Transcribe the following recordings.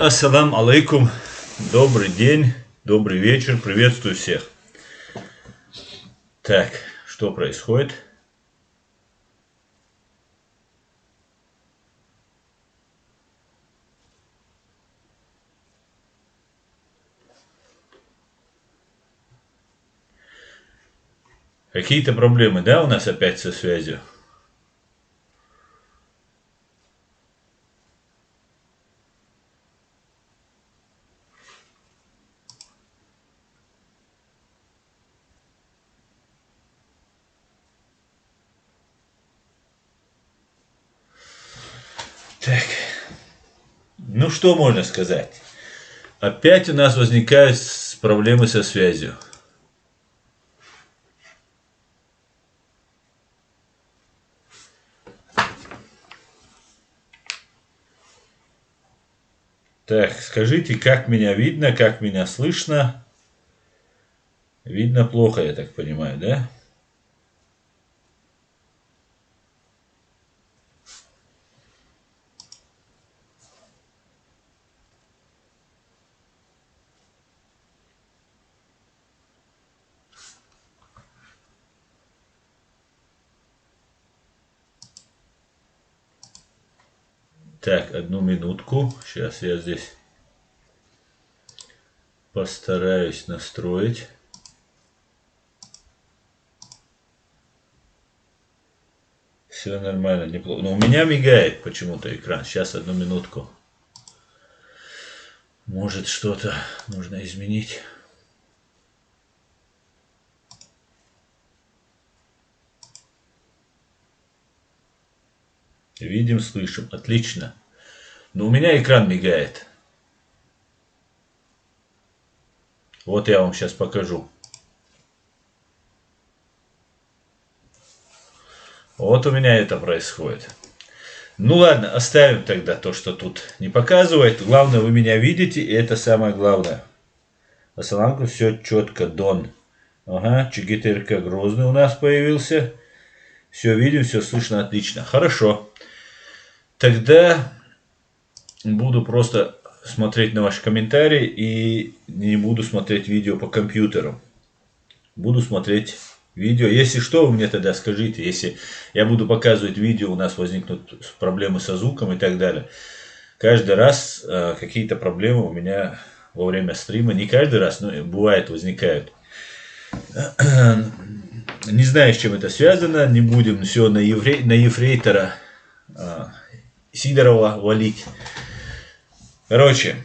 Ассалам алейкум, добрый день, добрый вечер, приветствую всех. Так, что происходит? Какие-то проблемы, да, у нас опять со связью? Так, ну что можно сказать? Опять у нас возникают проблемы со связью. Так, скажите, как меня видно, как меня слышно? Видно плохо, я так понимаю, да? Так, одну минутку. Сейчас я здесь постараюсь настроить. Все нормально, неплохо. Но у меня мигает почему-то экран. Сейчас одну минутку. Может, что-то нужно изменить. Видим, слышим. Отлично. Но у меня экран мигает. Вот я вам сейчас покажу. Вот у меня это происходит. Ну ладно, оставим тогда то, что тут не показывает. Главное, вы меня видите, и это самое главное. Ассаламку, все четко, Дон. Ага, Чигитерка Грозный у нас появился. Все видим, все слышно отлично. Хорошо. Тогда буду просто смотреть на ваши комментарии и не буду смотреть видео по компьютеру. Буду смотреть видео. Если что, вы мне тогда скажите. Если я буду показывать видео, у нас возникнут проблемы со звуком и так далее. Каждый раз какие-то проблемы у меня во время стрима. Не каждый раз, но бывает, возникают. Не знаю, с чем это связано. Не будем все на ефрейтора Сидорова валить. Короче,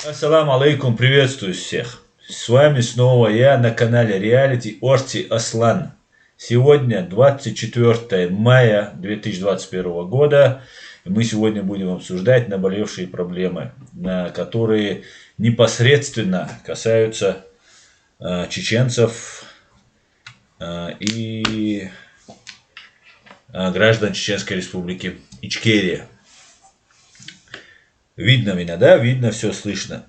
ассаламу алейкум, приветствую всех. С вами снова я на канале Reality Орти Аслан. Сегодня 24 мая 2021 года. И мы сегодня будем обсуждать наболевшие проблемы, которые непосредственно касаются чеченцев и граждан Чеченской Республики Ичкерия. Видно меня, да? Видно, все слышно.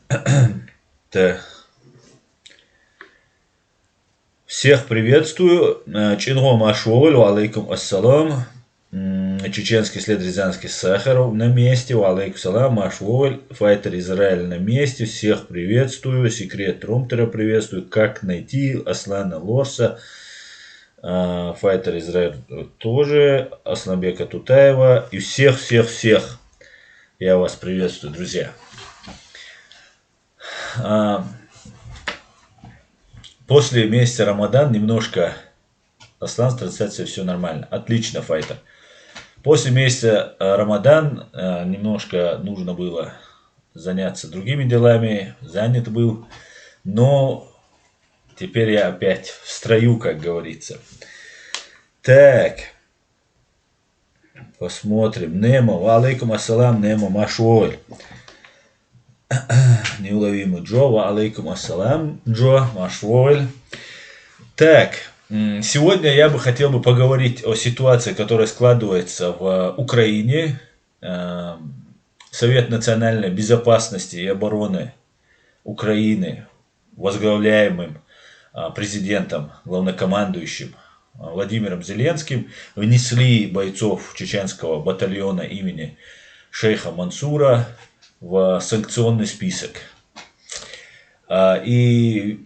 Всех приветствую. Чингом Ашволь, алейкум ассалам. Чеченский след Рязанский Сахаров на месте. Алейкум салам, Ашволь. Файтер Израиль на месте. Всех приветствую. Секрет Румтера приветствую. Как найти Аслана Лорса. Файтер Израиль тоже. Асланбека Тутаева. И всех. Я вас приветствую, друзья. После месяца Рамадан немножко Аслан, трансляция, все нормально. Отлично, файтер. После месяца Рамадан немножко нужно было заняться другими делами. Занят был. Но теперь я опять в строю, как говорится. Так. Посмотрим. Немо. Алейкум ассалам. Немо Машуоль. Неуловимый Джо. Алейкум ассалам. Джо Машуоль. Так. Сегодня я бы хотел поговорить о ситуации, которая складывается в Украине. Совет национальной безопасности и обороны Украины, возглавляемым президентом, главнокомандующим Владимиром Зеленским, внесли бойцов чеченского батальона имени шейха Мансура в санкционный список. И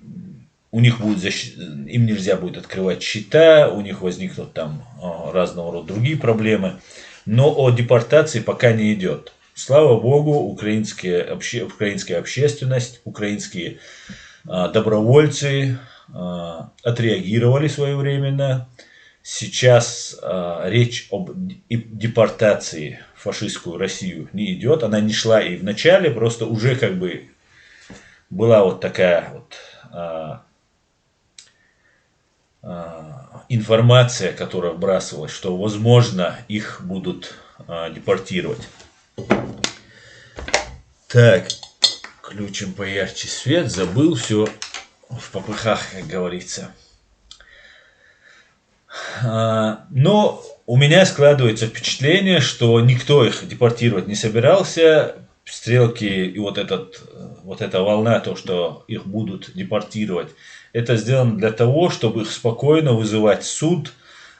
у них будет им нельзя будет открывать счета, у них возникнут там разного рода другие проблемы. Но о депортации пока не идет. Слава богу, украинская общественность, украинские добровольцы отреагировали своевременно. Сейчас речь об депортации в фашистскую Россию не идет. Она не шла и в начале, просто уже как бы была вот такая вот информация, которая вбрасывалась, что возможно их будут депортировать. Так, включим поярче свет, забыл все в попыхах, как говорится. Но у меня складывается впечатление, что никто их депортировать не собирался. Стрелки и вот эта волна, то, что их будут депортировать, это сделано для того, чтобы их спокойно вызывать в суд,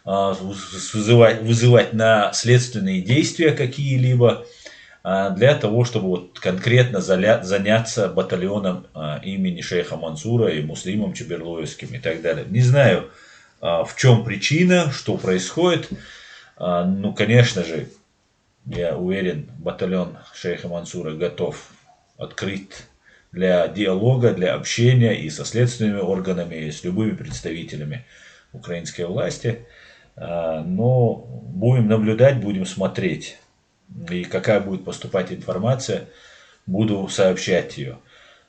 вызывать на следственные действия какие-либо, для того, чтобы вот конкретно заняться батальоном имени шейха Мансура и Муслимом Чеберлоевским и так далее. Не знаю, в чем причина, что происходит. Ну, конечно же, я уверен, батальон шейха Мансура готов открыть для диалога, для общения и со следственными органами, и с любыми представителями украинской власти. Но будем наблюдать, будем смотреть. И какая будет поступать информация, буду сообщать ее.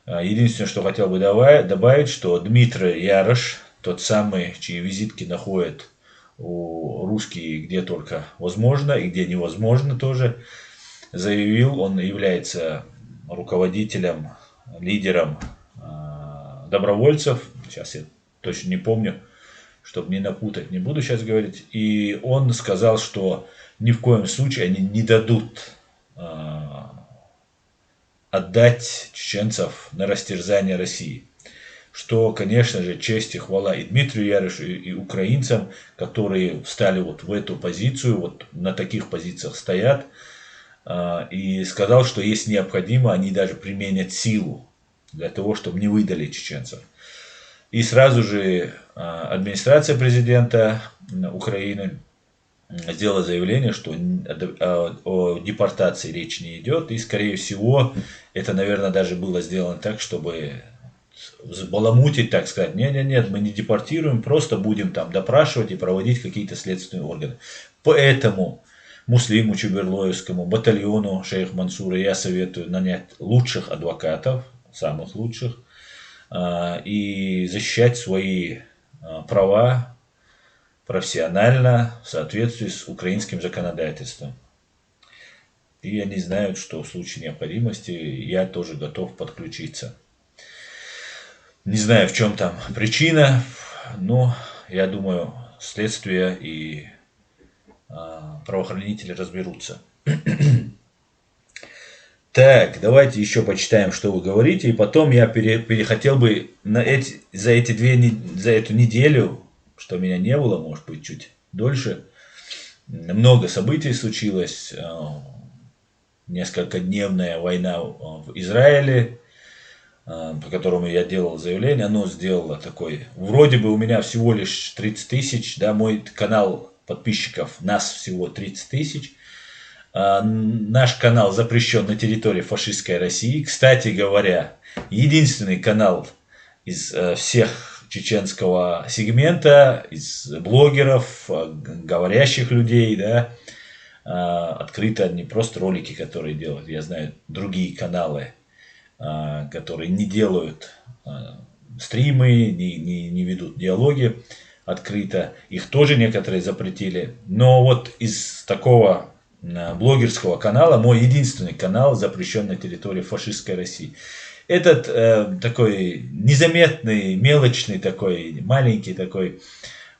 Единственное, что хотел бы добавить, что Дмитрий Ярош, тот самый, чьи визитки находят у русские где только возможно и где невозможно тоже, заявил, он является руководителем, лидером добровольцев, сейчас я точно не помню, чтобы не напутать, не буду сейчас говорить, и он сказал, что ни в коем случае они не дадут отдать чеченцев на растерзание России. Что, конечно же, честь и хвала и Дмитрию Ярошу, и украинцам, которые встали вот в эту позицию, вот на таких позициях стоят, и сказал, что если необходимо, они даже применят силу для того, чтобы не выдали чеченцев. И сразу же администрация президента Украины сделала заявление, что о депортации речь не идет, и, скорее всего, это, наверное, даже было сделано так, чтобы взбаламутить, так сказать, нет, мы не депортируем, просто будем там допрашивать и проводить какие-то следственные органы. Поэтому Муслиму Чеберлоевскому, батальону шейха Мансура я советую нанять лучших адвокатов, самых лучших, и защищать свои права профессионально в соответствии с украинским законодательством. И они знают, что в случае необходимости я тоже готов подключиться. Не знаю, в чем там причина, но я думаю, следствие и правоохранители разберутся. Так, давайте еще почитаем, что вы говорите, и потом я хотел бы за эту неделю, что меня не было, может быть, чуть дольше, много событий случилось, несколькодневная война в Израиле, по которому я делал заявление, оно сделало такой, вроде бы у меня всего лишь 30 тысяч, да, мой канал подписчиков, нас всего 30 тысяч, наш канал запрещен на территории фашистской России, кстати говоря, единственный канал из всех чеченского сегмента, из блогеров, говорящих людей, да, открыто не просто ролики, которые делают, я знаю другие каналы, которые не делают стримы, не ведут диалоги открыто. Их тоже некоторые запретили. Но вот из такого блогерского канала, мой единственный канал запрещен на территории фашистской России. Этот такой незаметный, мелочный такой, маленький такой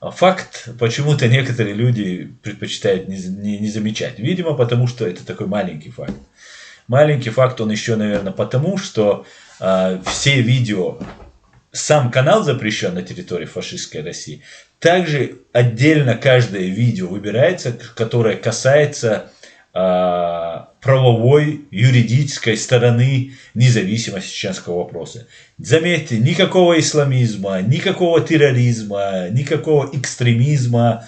факт почему-то некоторые люди предпочитают не замечать. Видимо, потому что это такой маленький факт. Маленький факт он еще, наверное, потому, что все видео, сам канал запрещен на территории фашистской России. Также отдельно каждое видео выбирается, которое касается правовой, юридической стороны независимости чеченского вопроса. Заметьте, никакого исламизма, никакого терроризма, никакого экстремизма,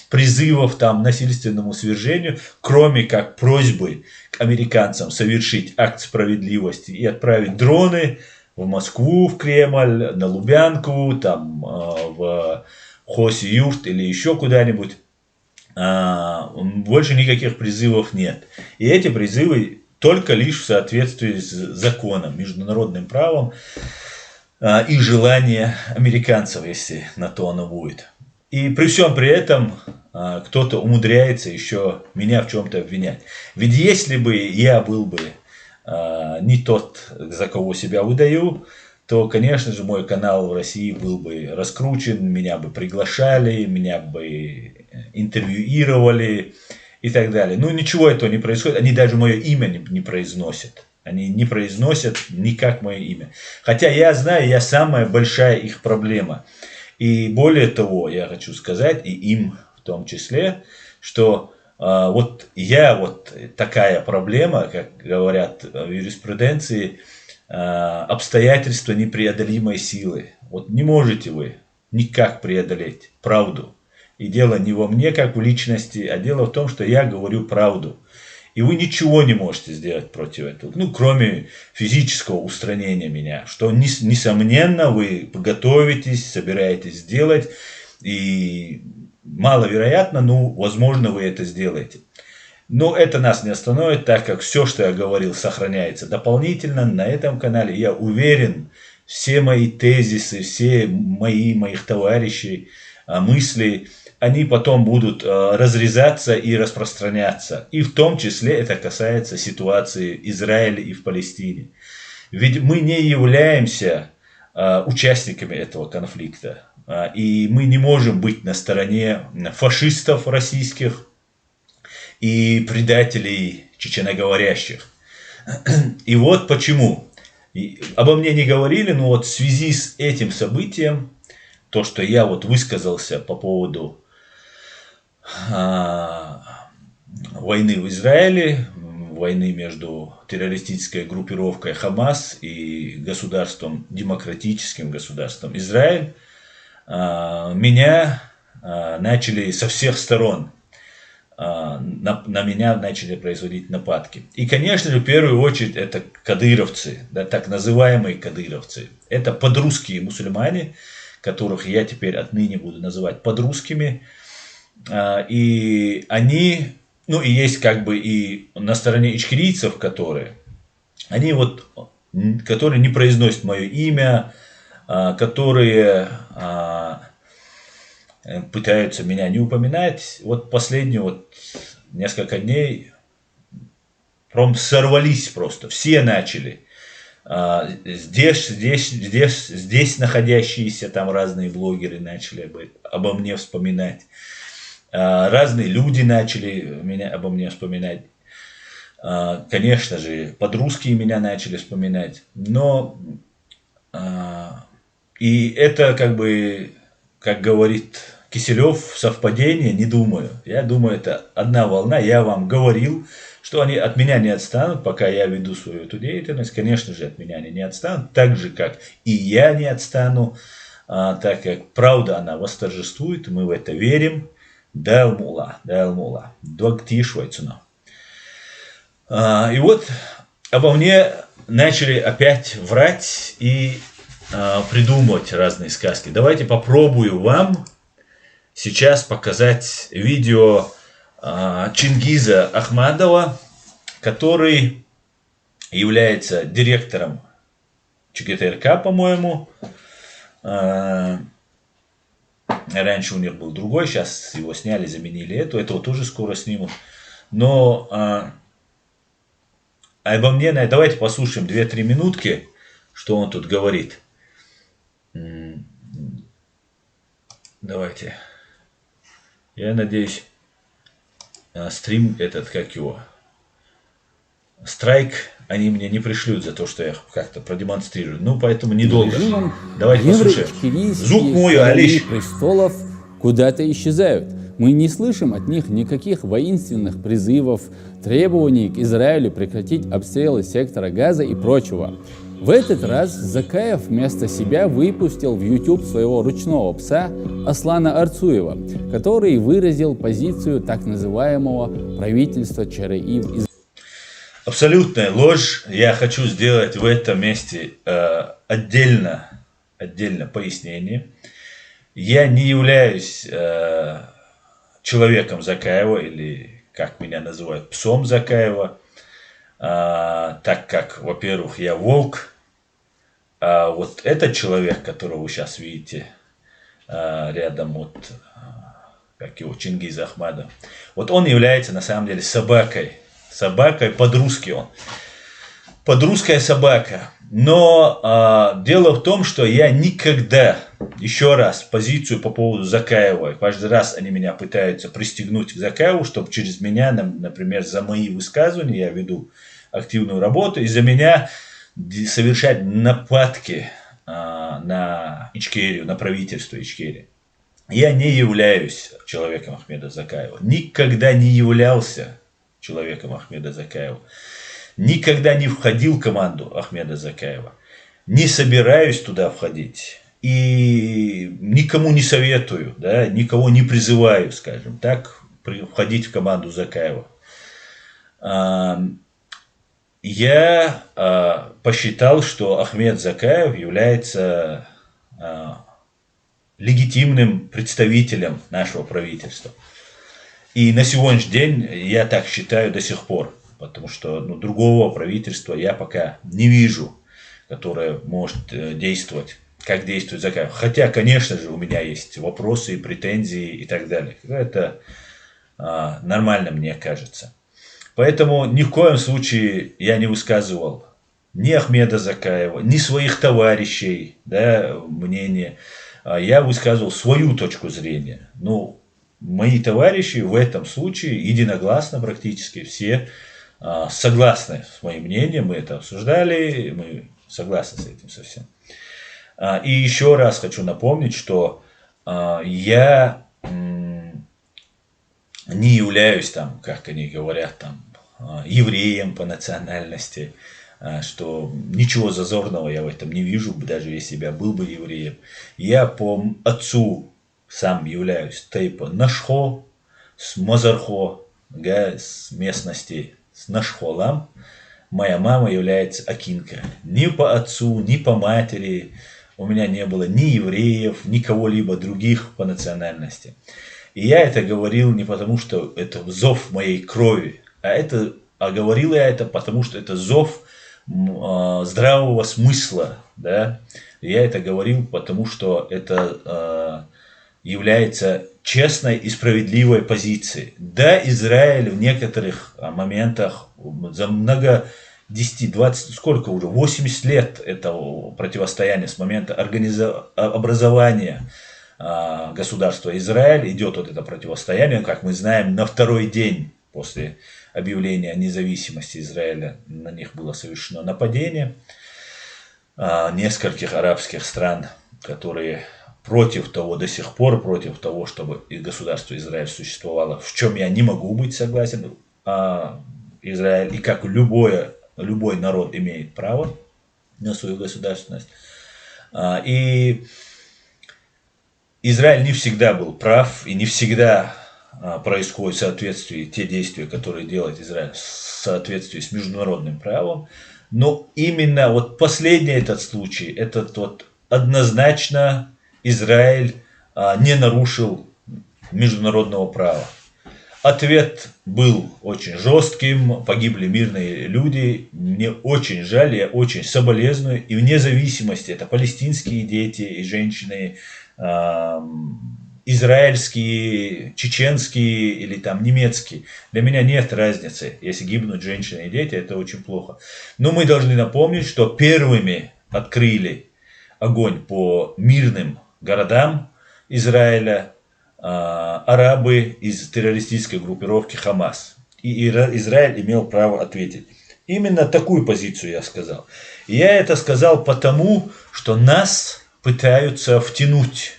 призывов там, к насильственному свержению, кроме как просьбы к американцам совершить акт справедливости и отправить дроны в Москву, в Кремль, на Лубянку, там, в Хоси-Юрт или еще куда-нибудь. Больше никаких призывов нет. И эти призывы только лишь в соответствии с законом, международным правом и желание американцев, если на то оно будет. И при всем при этом кто-то умудряется еще меня в чем-то обвинять. Ведь если бы я был бы не тот, за кого себя выдаю, то, конечно же, мой канал в России был бы раскручен, меня бы приглашали, меня бы интервьюировали и так далее. Ну, ничего этого не происходит, они даже мое имя не произносят. Они не произносят никак мое имя. Хотя я знаю, я самая большая их проблема. И более того, я хочу сказать, и им в том числе, что вот я вот такая проблема, как говорят в юриспруденции, обстоятельства непреодолимой силы. Вот не можете вы никак преодолеть правду. И дело не во мне, как в личности, а дело в том, что я говорю правду. И вы ничего не можете сделать против этого, ну, кроме физического устранения меня, что, несомненно, вы готовитесь, собираетесь сделать, и маловероятно, но, возможно, вы это сделаете. Но это нас не остановит, так как все, что я говорил, сохраняется дополнительно на этом канале. Я уверен, все мои тезисы, все моих товарищей, мысли, они потом будут разрезаться и распространяться. И в том числе это касается ситуации в Израиле и в Палестине. Ведь мы не являемся участниками этого конфликта. И мы не можем быть на стороне фашистов российских и предателей чеченоговорящих. И вот почему. Обо мне не говорили, но вот в связи с этим событием, то, что я вот высказался по поводу войны в Израиле, войны между террористической группировкой Хамас и государством, демократическим государством Израиль, меня начали со всех сторон, на меня начали производить нападки. И, конечно же, в первую очередь это кадыровцы, да, так называемые кадыровцы. Это подрусские мусульмане, которых я теперь отныне буду называть подрусскими. И они, ну и есть как бы и на стороне ичкерийцев, которые не произносят мое имя, которые пытаются меня не упоминать. Вот последние вот несколько дней сорвались просто. Все начали. Здесь находящиеся там разные блогеры начали обо мне вспоминать. Разные люди начали обо мне вспоминать. Конечно же, подрусские меня начали вспоминать. Но и это как бы, как говорит Киселев, совпадение, не думаю. Я думаю, это одна волна. Я вам говорил, что они от меня не отстанут, пока я веду свою эту деятельность. Конечно же, от меня они не отстанут. Так же, как и я не отстану, так как правда, она восторжествует. Мы в это верим. Далмула. Дуакти Швайцуна. И вот обо мне начали опять врать и придумывать разные сказки. Давайте попробую вам сейчас показать видео Чингиза Ахмадова, который является директором ЧГТРК, по-моему. Раньше у них был другой, сейчас его сняли, заменили этого тоже скоро снимут. Но обо мне, давайте послушаем 2-3 минутки, что он тут говорит. Давайте. Я надеюсь, стрим этот, как его, страйк, они мне не пришлют за то, что я как-то продемонстрирую. Ну, поэтому недолго. Давайте послушаем. Звук мой, Алиш. Престолов куда-то исчезают. Мы не слышим от них никаких воинственных призывов, требований к Израилю прекратить обстрелы сектора Газа и прочего. В этот раз Закаев вместо себя выпустил в YouTube своего ручного пса Аслана Арцуева, который выразил позицию так называемого правительства ЧРИ в Израиле. Абсолютная ложь. Я хочу сделать в этом месте отдельно пояснение. Я не являюсь человеком Закаева, или как меня называют, псом Закаева, так как, во-первых, я волк, а вот этот человек, которого вы сейчас видите рядом, вот, как его, Чингиз Ахмадов, вот он является на самом деле собакой, под-русски он. Подрусская собака. Но дело в том, что я никогда, еще раз, позицию по поводу Закаева, каждый раз они меня пытаются пристегнуть к Закаеву, чтобы через меня, например, за мои высказывания, я веду активную работу, и за меня совершать нападки на Ичкерию, на правительство Ичкерии. Я не являюсь человеком Ахмеда Закаева. Никогда не являлся человеком Ахмеда Закаева. Никогда не входил в команду Ахмеда Закаева. Не собираюсь туда входить. И никому не советую, да, никого не призываю, скажем так, входить в команду Закаева. Я посчитал, что Ахмед Закаев является легитимным представителем нашего правительства. И на сегодняшний день я так считаю до сих пор. Потому что другого правительства я пока не вижу, которое может действовать, как действует Закаев. Хотя, конечно же, у меня есть вопросы, претензии и так далее. Это нормально, мне кажется. Поэтому ни в коем случае я не высказывал ни Ахмеда Закаева, ни своих товарищей, да, мнения. Я высказывал свою точку зрения. Ну, мои товарищи в этом случае единогласно практически все согласны с моим мнением, мы это обсуждали, мы согласны с этим совсем. И еще раз хочу напомнить, что я не являюсь там, как они говорят, там, евреем по национальности, что ничего зазорного я в этом не вижу, даже если я был бы евреем. Я по отцу сам являюсь типа Нашхо, с Мазархо, с местности с Нашхолам. Моя мама является Акинка. Ни по отцу, ни по матери у меня не было ни евреев, ни кого-либо других по национальности. И я это говорил не потому, что это зов моей крови, а говорил я это потому, что это зов здравого смысла. Да? Я это говорил потому, что это является честной и справедливой позицией. Да, Израиль в некоторых моментах за много 10, 20, сколько уже, 80 лет этого противостояния с момента образования государства Израиль идет вот это противостояние, как мы знаем, на второй день после объявления независимости Израиля на них было совершено нападение нескольких арабских стран, которые против того, до сих пор против того, чтобы государство Израиль существовало, в чем я не могу быть согласен. Израиль, и как любой народ имеет право на свою государственность. И Израиль не всегда был прав, и не всегда происходит в соответствии те действия, которые делает Израиль, в соответствии с международным правом. Но именно вот последний этот случай, этот вот однозначно Израиль не нарушил международного права. Ответ был очень жестким, погибли мирные люди, мне очень жаль, я очень соболезную, и вне зависимости, это палестинские дети и женщины, израильские, чеченские или там немецкие, для меня нет разницы, если гибнут женщины и дети, это очень плохо. Но мы должны напомнить, что первыми открыли огонь по мирным городам Израиля арабы из террористической группировки Хамас. И Израиль имел право ответить. Именно такую позицию я сказал. И я это сказал потому, что нас пытаются втянуть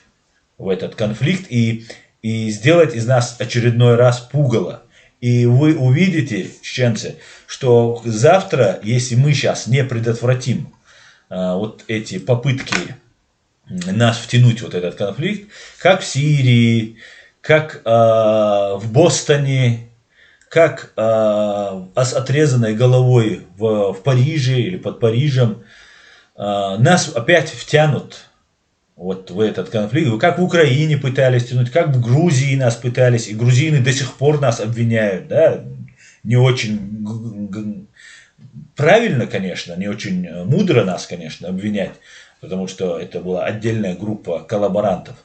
в этот конфликт. И и сделать из нас очередной раз пугало. И вы увидите, чеченцы, что завтра, если мы сейчас не предотвратим вот эти попытки нас втянуть в вот этот конфликт, как в Сирии, как в Бостоне, как с отрезанной головой в Париже или под Парижем, нас опять втянут вот в этот конфликт, как в Украине пытались тянуть, как в Грузии нас пытались, и грузины до сих пор нас обвиняют, да, не очень правильно, конечно, не очень мудро нас, конечно, обвинять, потому что это была отдельная группа коллаборантов.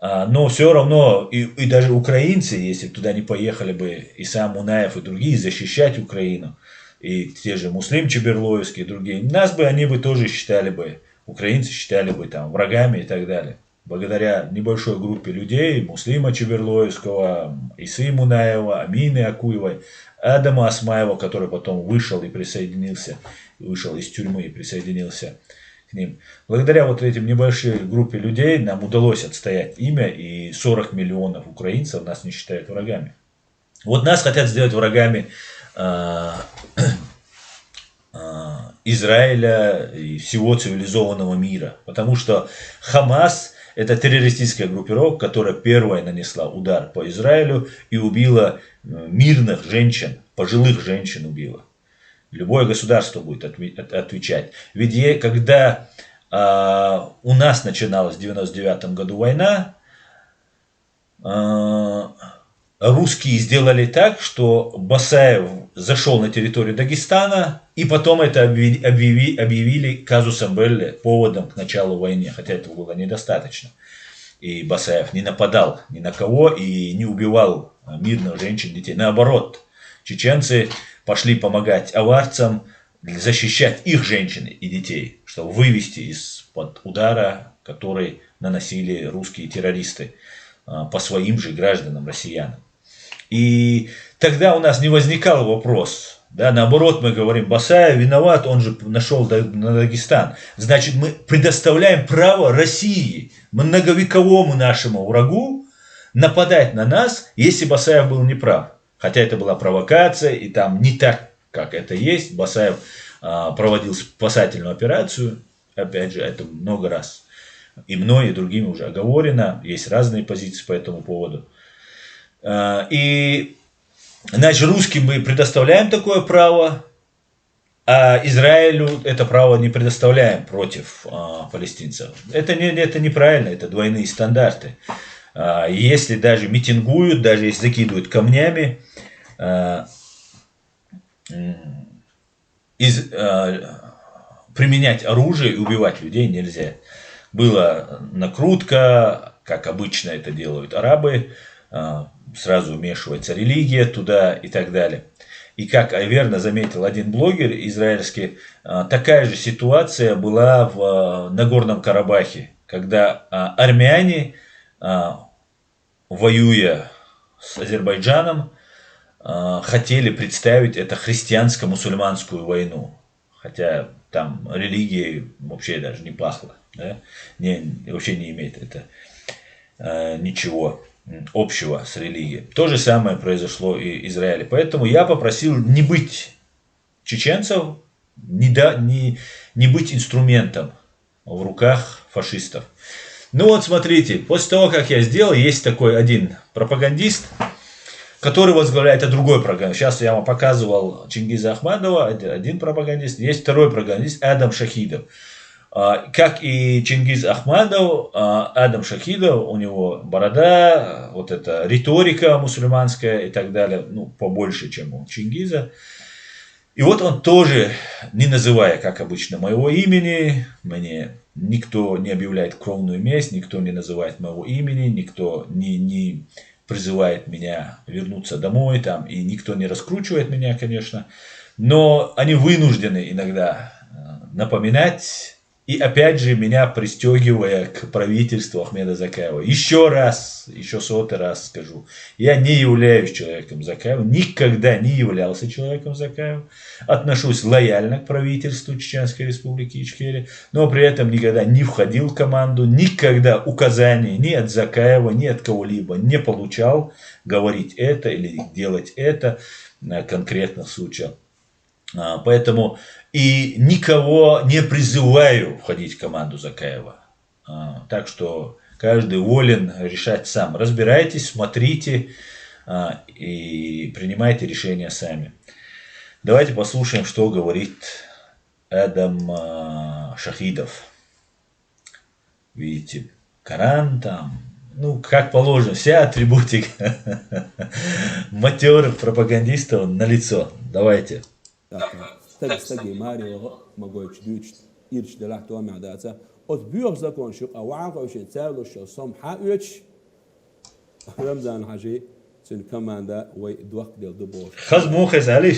Но все равно, и даже украинцы, если туда не поехали бы, и сам Мунаев, и другие, защищать Украину, и те же Муслим Чеберлоевский, и другие, нас бы, они бы тоже считали бы, украинцы считали бы там врагами и так далее. Благодаря небольшой группе людей, Муслима Чеберлоевского, Исы Мунаева, Амины Акуевой, Адама Асмаева, который потом вышел и присоединился, вышел из тюрьмы и присоединился к ним. Благодаря вот этим небольшой группе людей нам удалось отстоять имя, и 40 миллионов украинцев нас не считают врагами. Вот нас хотят сделать врагами Израиля и всего цивилизованного мира. Потому что Хамас — это террористическая группировка, которая первая нанесла удар по Израилю и убила мирных женщин, пожилых женщин убила. Любое государство будет отвечать. Ведь когда у нас начиналась в 1999 году война, русские сделали так, что Басаев зашел на территорию Дагестана, и потом это объявили казусом белли, поводом к началу войны, хотя этого было недостаточно. И Басаев не нападал ни на кого и не убивал мирных женщин, детей. Наоборот, чеченцы пошли помогать аварцам, защищать их женщин и детей, чтобы вывести из-под удара, который наносили русские террористы по своим же гражданам, россиянам. И тогда у нас не возникал вопрос, да, наоборот, мы говорим, Басаев виноват, он же нашел на Дагестан. Значит, мы предоставляем право России, многовековому нашему врагу, нападать на нас, если Басаев был неправ. Хотя это была провокация, и там не так, как это есть. Басаев проводил спасательную операцию, опять же, это много раз и мной, и другими уже оговорено, есть разные позиции по этому поводу. И, значит, русским мы предоставляем такое право, а Израилю это право не предоставляем против палестинцев. Это неправильно, это двойные стандарты. Если даже митингуют, даже если закидывают камнями, применять оружие и убивать людей нельзя. Была накрутка, как обычно это делают арабы, сразу вмешивается религия туда и так далее. И как верно заметил один блогер израильский, такая же ситуация была в Нагорном Карабахе, когда армяне, воюя с Азербайджаном, хотели представить это христианско-мусульманскую войну. Хотя там религия вообще даже не пахла. Да? Вообще не имеет это ничего общего с религией. То же самое произошло и в Израиле. Поэтому я попросил не быть чеченцев, не быть инструментом в руках фашистов. Ну вот смотрите, после того, как я сделал, есть такой один пропагандист, который возглавляет другой пропагандист. Сейчас я вам показывал Чингиза Ахмадова, один пропагандист, есть второй пропагандист Адам Шахидов. Как и Чингиз Ахмадов, Адам Шахидов, у него борода, вот эта риторика мусульманская и так далее, ну, побольше, чем у Чингиза. И вот он тоже, не называя, как обычно, моего имени, мне никто не объявляет кровную месть, никто не называет моего имени, никто не призывает меня вернуться домой, там, и никто не раскручивает меня, конечно, но они вынуждены иногда напоминать И опять же меня пристегивая к правительству Ахмеда Закаева. Еще раз, еще сотый раз скажу. Я не являюсь человеком Закаева. Никогда не являлся человеком Закаева. Отношусь лояльно к правительству Чеченской Республики Ичкерия. Но при этом никогда не входил в команду. Никогда указаний ни от Закаева, ни от кого-либо не получал. Говорить это или делать это на конкретных случаях. Поэтому и никого не призываю входить в команду Закаева. Так что каждый волен решать сам. Разбирайтесь, смотрите и принимайте решения сами. Давайте послушаем, что говорит Адам Шахидов. Видите, Коран там, ну, как положено, вся атрибутика матерых пропагандистов налицо. Давайте. تستجي ماري ما قلتش ديوش إيرش دلعت وامع داتا أتبيوخ زكون شو أوعاق وش تساعدوا شو صم حقيقش رمضان حاجة سن كمان دا ويدوق ديال دبوش خذ مو خزاليش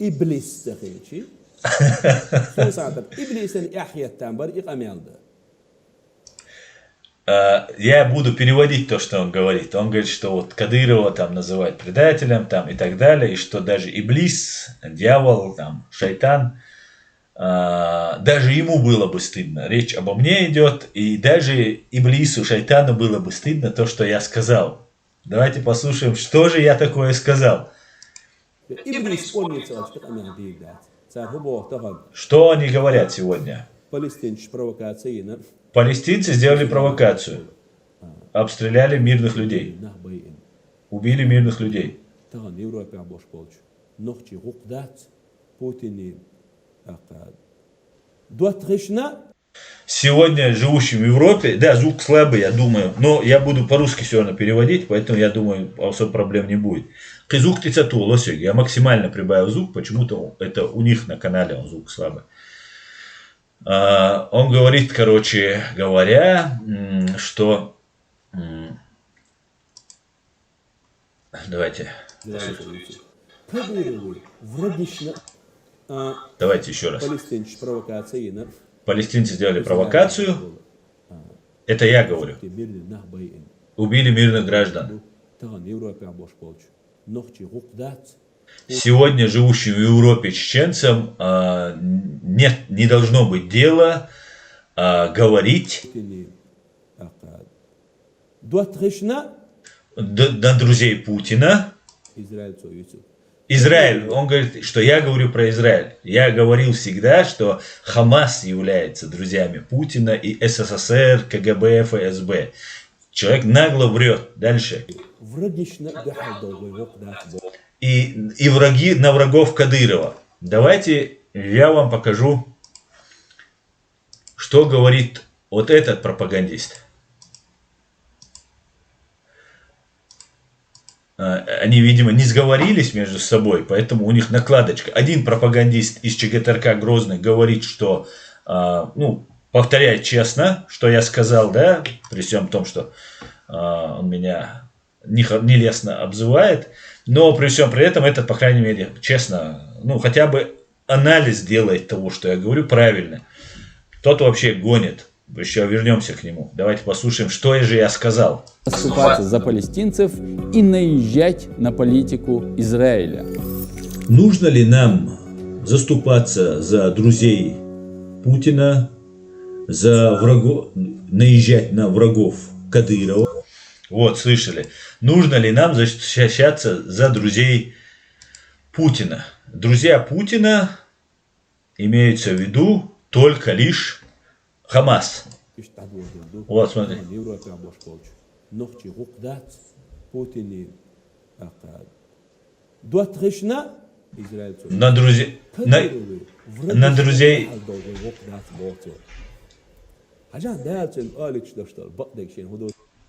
إبليس تخيلشي سو ساعتك إبليس إن أحيا التامبر إقاميال ده Я буду переводить то, что он говорит. Он говорит, что вот Кадырова там называют предателем там, и так далее, и что даже Иблис, дьявол, там, шайтан, даже ему было бы стыдно. Речь обо мне идет, и даже Иблису, шайтану было бы стыдно то, что я сказал. Давайте послушаем, что же я такое сказал. Что они говорят сегодня? Палестинцы сделали провокацию. Обстреляли мирных людей. Убили мирных людей. Сегодня живущим в Европе, да, звук слабый, я думаю, но я буду по-русски все равно переводить, поэтому я думаю, особо проблем не будет. Звук тицату, лосик, я максимально прибавил звук, почему-то это у них на канале он звук слабый. Он говорит, короче говоря, что... Давайте. Давайте еще раз. Палестинцы сделали провокацию. Это я говорю. Убили мирных граждан. Сегодня живущим в Европе чеченцам нет, не должно быть дела говорить на друзей Путина. Израиль, он говорит, что я говорю про Израиль. Я говорил всегда, что Хамас является друзьями Путина и СССР, КГБ, ФСБ. Человек нагло врет. Дальше. И враги на врагов Кадырова. Давайте я вам покажу, что говорит вот этот пропагандист. Они, видимо, не сговорились между собой, поэтому у них накладочка. Один пропагандист из ЧГТРК Грозный говорит, что, ну, повторяет честно, что я сказал, да, при всем том, что он меня нелестно обзывает, но при всем при этом этот, по крайней мере, честно, ну, хотя бы анализ делает того, что я говорю, правильно. Тот вообще гонит. Еще вернемся к нему. Давайте послушаем, что же я сказал. Заступаться за палестинцев и наезжать на политику Израиля. Нужно ли нам заступаться за друзей Путина, за врагов, наезжать на врагов Кадырова? Вот, слышали. Нужно ли нам защищаться за друзей Путина? Друзья Путина имеются в виду только лишь Хамас. Вот, смотри. На друзей... На друзей...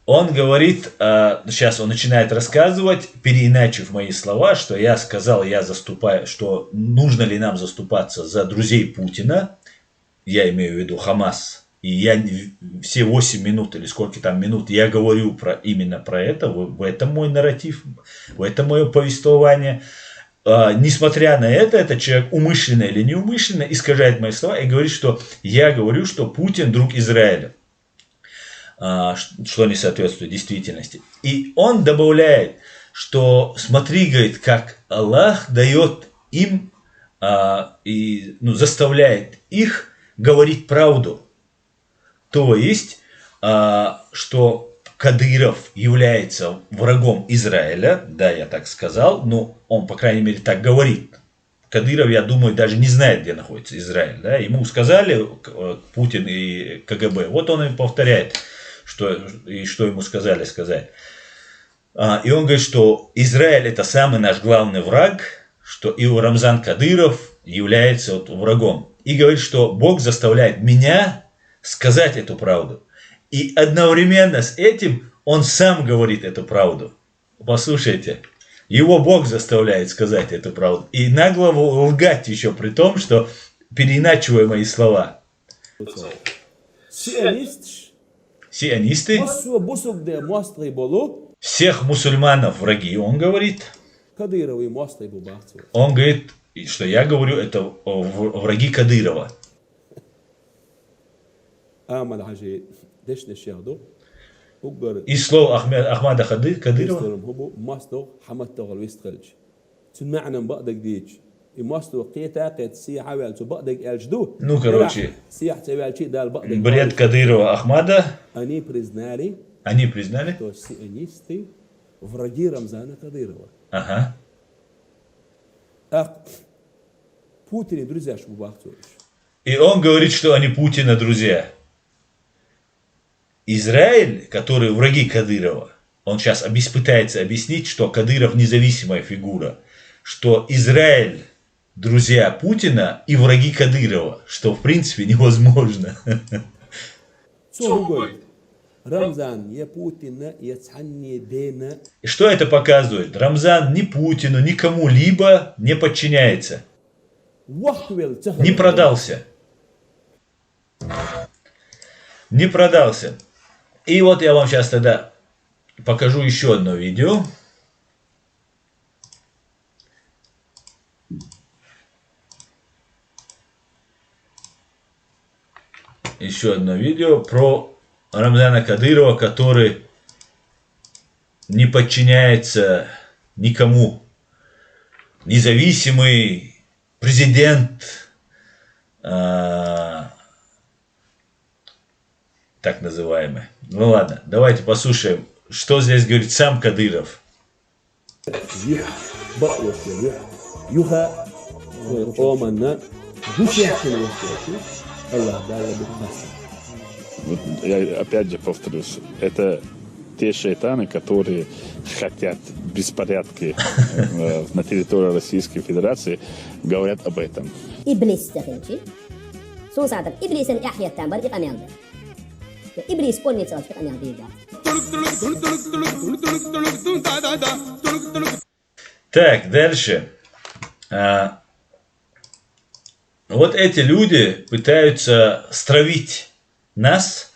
Он говорит, сейчас он начинает рассказывать, переиначив мои слова, что я сказал, я заступаю, что нужно ли нам заступаться за друзей Путина, я имею в виду Хамас, и я все 8 минут или сколько там минут я говорю именно про это, в этом мой нарратив, в этом мое повествование. несмотря на это, этот человек умышленно или неумышленно искажает мои слова и говорит, что я говорю, что Путин друг Израиля, что не соответствует действительности. И он добавляет, что смотри, говорит, как Аллах дает им и заставляет их говорить правду. То есть, что Кадыров является врагом Израиля, да, я так сказал, но он, по крайней мере, так говорит. Кадыров, я думаю, даже не знает, где находится Израиль. Да? Ему сказали, Путин и КГБ, вот он и повторяет, что ему сказали сказать. И он говорит, что Израиль это самый наш главный враг, что и Рамзан Кадыров является врагом. И говорит, что Бог заставляет меня сказать эту правду. И одновременно с этим он сам говорит эту правду. Послушайте, его Бог заставляет сказать эту правду. И нагло лгать еще при том, что переиначивая мои слова. Сионисты, всех мусульманов враги, он говорит. Он говорит, что я говорю, это враги Кадырова. Из слов Ахмада Кадырова. Ну, короче, бред Кадырова Ахмада. Они признали, что сионисты враги Рамзана Кадырова. Ага. Путин друзья, и он говорит, что они Путина друзья. Израиль, который враги Кадырова, он сейчас пытается объяснить, что Кадыров независимая фигура, что Израиль друзья Путина и враги Кадырова, что в принципе невозможно. И что это показывает? Рамзан ни Путину, ни кому-либо не подчиняется. Не продался. Не продался. И вот я вам сейчас тогда покажу еще одно видео. Еще одно видео про Рамзана Кадырова, который не подчиняется никому. Независимый президент, так называемый. Ну ладно, давайте послушаем, что здесь говорит сам Кадыров. Я опять же повторюсь, это те шайтаны, которые хотят беспорядки на территории Российской Федерации, говорят об этом. İblis definci. Sonsadır İblisin ehliyetten bari iqamyandı. İblis polniца iqamyandı. Так, дальше. Вот эти люди пытаются стравить нас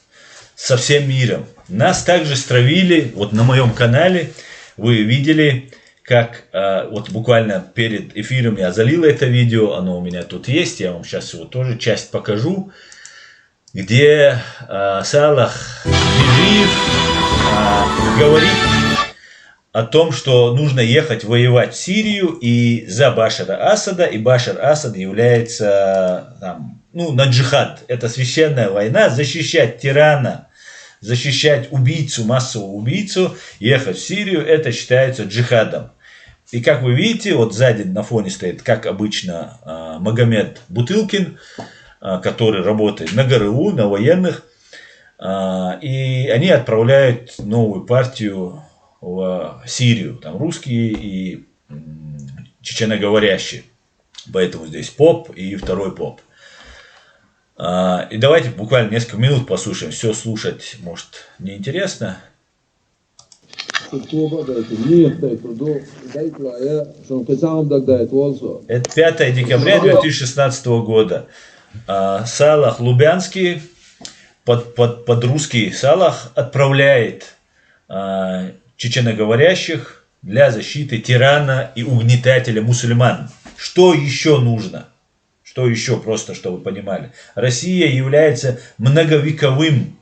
со всем миром. Нас также стравили, вот на моем канале вы видели, как вот буквально перед эфиром я залил это видео, оно у меня тут есть, я вам сейчас его тоже часть покажу, где Салах Бежиев говорит о том, что нужно ехать воевать в Сирию и за Башара Асада, и Башар Асад является на джихад. Это священная война, защищать тирана, защищать убийцу, массового убийцу, ехать в Сирию, это считается джихадом. И как вы видите, вот сзади на фоне стоит, как обычно, Магомед Бутылкин, который работает на ГРУ, на военных, и они отправляют новую партию в Сирию, там русские и чеченоговорящие, поэтому здесь поп и второй поп. И давайте буквально несколько минут послушаем, все слушать может неинтересно. Это 5 декабря 2016 года. Салах Лубянский, под русский Салах, отправляет чеченоговорящих для защиты тирана и угнетателя мусульман. Что еще нужно? Что еще, просто чтобы вы понимали? Россия является многовековым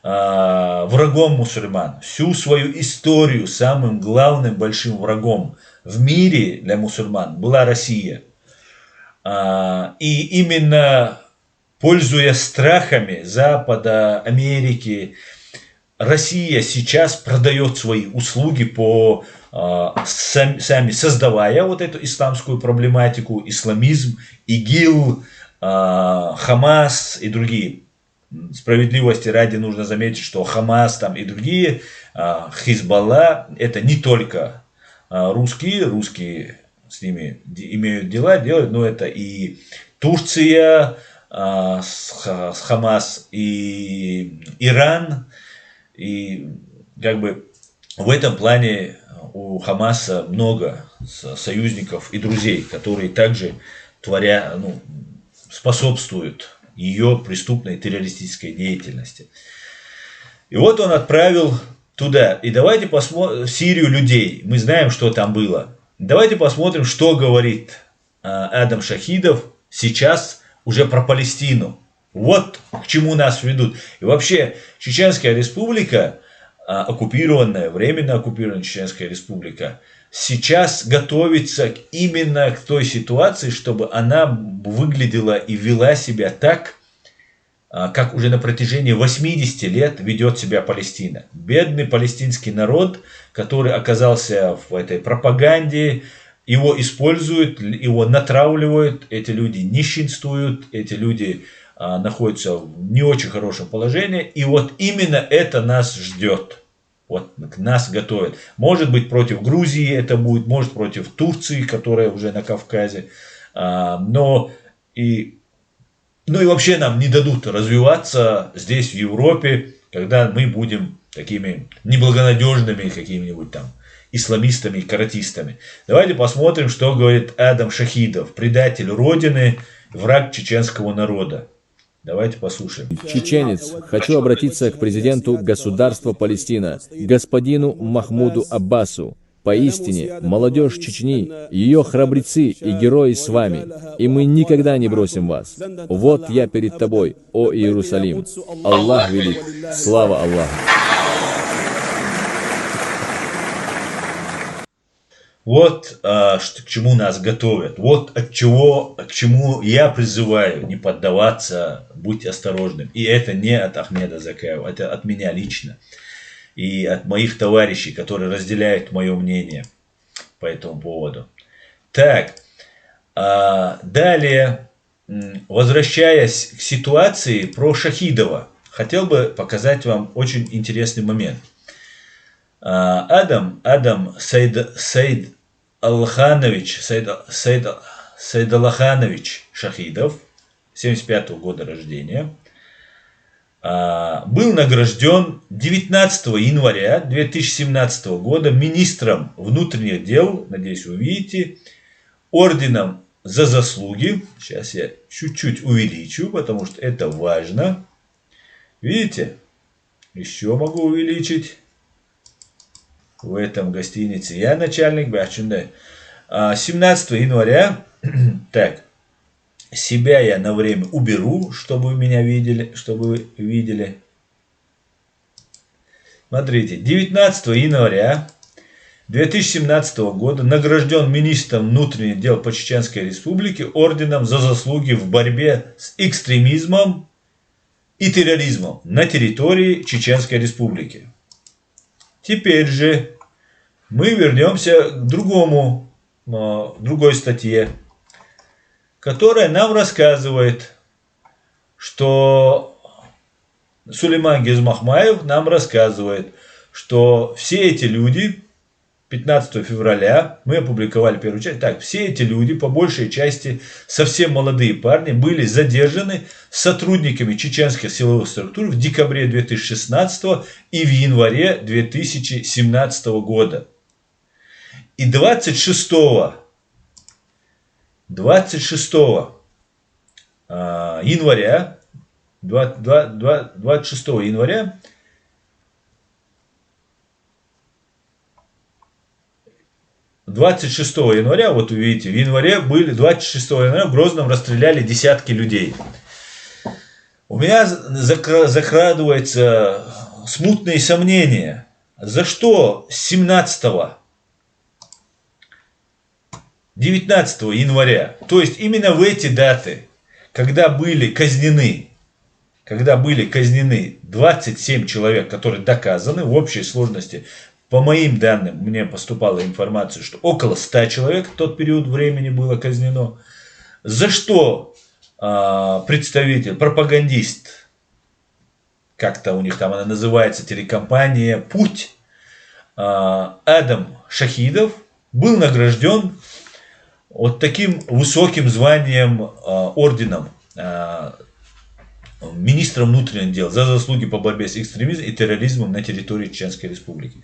врагом мусульман. Всю свою историю самым главным большим врагом в мире для мусульман была Россия. И именно пользуясь страхами Запада, Америки, Россия сейчас продает свои услуги по сами создавая вот эту исламскую проблематику, исламизм, ИГИЛ, Хамас и другие. Справедливости ради нужно заметить, что Хамас там и другие, Хизбалла, это не только русские с ними имеют дела, делают, но это и Турция с Хамас, и Иран, и как бы в этом плане у Хамаса много союзников и друзей, которые также способствуют ее преступной террористической деятельности. И вот он отправил туда. И давайте посмотрим Сирию людей. Мы знаем, что там было. Давайте посмотрим, что говорит Адам Шахидов сейчас уже про Палестину. Вот к чему нас ведут. И вообще, Чеченская республика, оккупированная, временно оккупированная Чеченская республика, сейчас готовится именно к той ситуации, чтобы она выглядела и вела себя так, как уже на протяжении 80 лет ведет себя Палестина. Бедный палестинский народ, который оказался в этой пропаганде, его используют, его натравливают, эти люди нищенствуют, эти люди находятся в не очень хорошем положении. И вот именно это нас ждет. Вот нас готовят. Может быть, против Грузии это будет, может, против Турции, которая уже на Кавказе. Но и вообще нам не дадут развиваться здесь, в Европе, когда мы будем такими неблагонадежными какими-нибудь там исламистами и каратистами. Давайте посмотрим, что говорит Адам Шахидов, предатель Родины, враг чеченского народа. Давайте послушаем. Чеченец, хочу обратиться к президенту государства Палестина, господину Махмуду Аббасу. Поистине, молодежь Чечни, ее храбрецы и герои с вами, и мы никогда не бросим вас. Вот я перед тобой, о Иерусалим. Аллах велик. Слава Аллаху. Вот к чему нас готовят. Вот к чему я призываю не поддаваться, будь осторожным. И это не от Ахмеда Закаева, это от меня лично. И от моих товарищей, которые разделяют мое мнение по этому поводу. Так, далее, возвращаясь к ситуации про Шахидова, хотел бы показать вам очень интересный момент. Адам Саид Аллаханович Шахидов, 75 года рождения, был награжден 19 января 2017 года министром внутренних дел, надеюсь, вы видите, орденом за заслуги. Сейчас я чуть-чуть увеличу, потому что это важно. Видите? Еще могу увеличить. В этом гостинице я начальник. 17 января. Так. Себя я на время уберу, чтобы вы меня видели, чтобы вы видели. Смотрите, 19 января 2017 года награжден министром внутренних дел по Чеченской республике орденом за заслуги в борьбе с экстремизмом и терроризмом на территории Чеченской республики. Теперь же мы вернемся к другой статье, которая нам рассказывает, что Сулейман Гезмахмаев нам рассказывает, что все эти люди, 15 февраля, мы опубликовали первую часть, так, все эти люди, по большей части совсем молодые парни, были задержаны сотрудниками чеченских силовых структур в декабре 2016 и в январе 2017 года. И 26 января 26 января 26 января, вот вы видите, в январе были, 26 января в Грозном расстреляли десятки людей. У меня закрадываются смутные сомнения. За что с 19 января, то есть именно в эти даты, когда были казнены 27 человек, которые доказаны в общей сложности, по моим данным, мне поступала информация, что около 100 человек в тот период времени было казнено. За что представитель, пропагандист, как-то у них там она называется, телекомпания «Путь», Адам Шахидов был награжден вот таким высоким званием, орденом министра внутренних дел за заслуги по борьбе с экстремизмом и терроризмом на территории Чеченской Республики.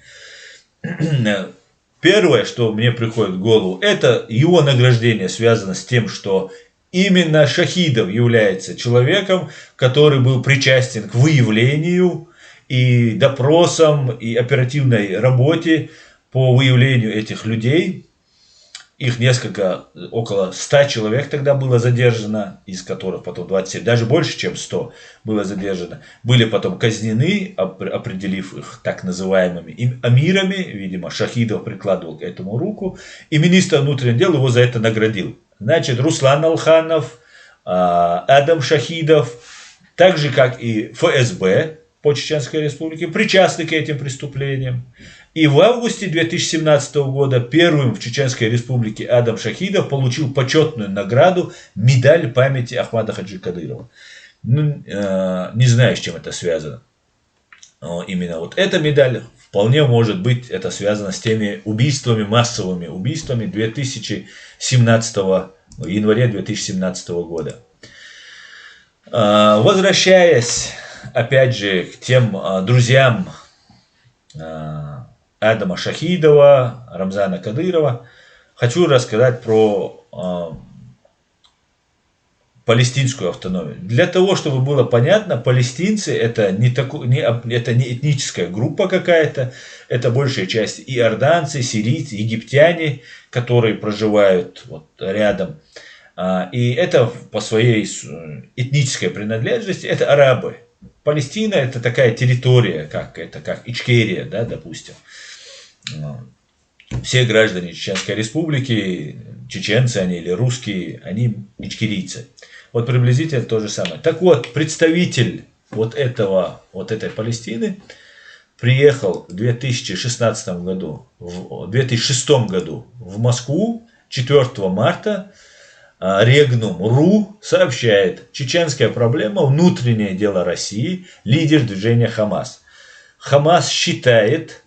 Первое, что мне приходит в голову, это его награждение связано с тем, что именно Шахидов является человеком, который был причастен к выявлению и допросам, и оперативной работе по выявлению этих людей. Их несколько, около 100 человек тогда было задержано, из которых потом 27, даже больше, чем 100 было задержано. Были потом казнены, определив их так называемыми амирами. Видимо, Шахидов прикладывал к этому руку. И министр внутренних дел его за это наградил. Значит, Руслан Алханов, Адам Шахидов, так же как и ФСБ по Чеченской Республике, причастны к этим преступлениям. И в августе 2017 года первым в Чеченской Республике Адам Шахидов получил почетную награду медаль памяти Ахмада Хаджи Кадырова. Ну, не знаю, с чем это связано. Но именно вот эта медаль, вполне может быть, это связано с теми убийствами, массовыми убийствами 2017 января 2017 года. Возвращаясь, опять же, к тем друзьям Адама Шахидова, Рамзана Кадырова, хочу рассказать про палестинскую автономию. Для того, чтобы было понятно, палестинцы это не этническая группа какая-то, это большая часть иорданцы, сирийцы, египтяне, которые проживают вот рядом. И это по своей этнической принадлежности, это арабы. Палестина это такая территория, как Ичкерия, да, допустим. Все граждане Чеченской Республики, чеченцы они или русские, они ичкерийцы. Вот приблизительно то же самое. Так вот, представитель вот этой Палестины приехал в 2006 году в Москву 4 марта. Regnum.ru сообщает: чеченская проблема, внутреннее дело России, лидер движения Хамас. Хамас считает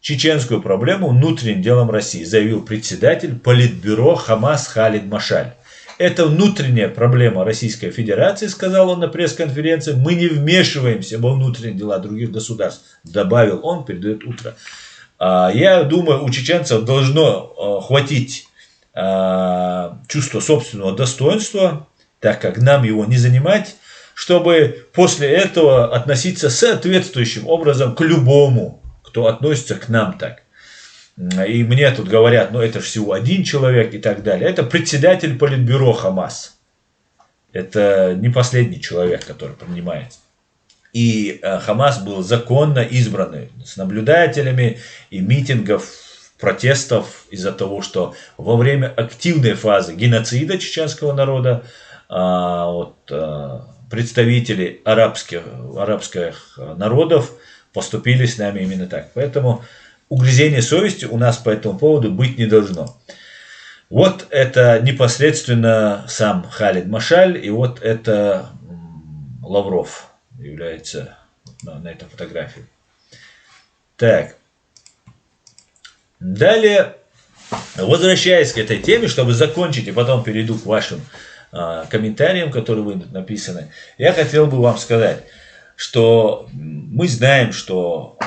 чеченскую проблему внутренним делом России, заявил председатель Политбюро Хамас Халид Машаль. Это внутренняя проблема Российской Федерации, сказал он на пресс-конференции. Мы не вмешиваемся во внутренние дела других государств, добавил он, передает утро. Я думаю, у чеченцев должно хватить чувства собственного достоинства, так как нам его не занимать, чтобы после этого относиться соответствующим образом к любому, кто относится к нам так. И мне тут говорят, ну это же всего один человек и так далее. Это председатель Политбюро Хамас. Это не последний человек, который принимается. И Хамас был законно избранный с наблюдателями и митингов, протестов из-за того, что во время активной фазы геноцида чеченского народа представители арабских народов поступили с нами именно так. Поэтому угрызения совести у нас по этому поводу быть не должно. Вот это непосредственно сам Халид Машаль, и вот это Лавров является на этой фотографии. Так. Далее, возвращаясь к этой теме, чтобы закончить, и потом перейду к вашим комментариям, которые вы написаны, я хотел бы вам сказать, что мы знаем, что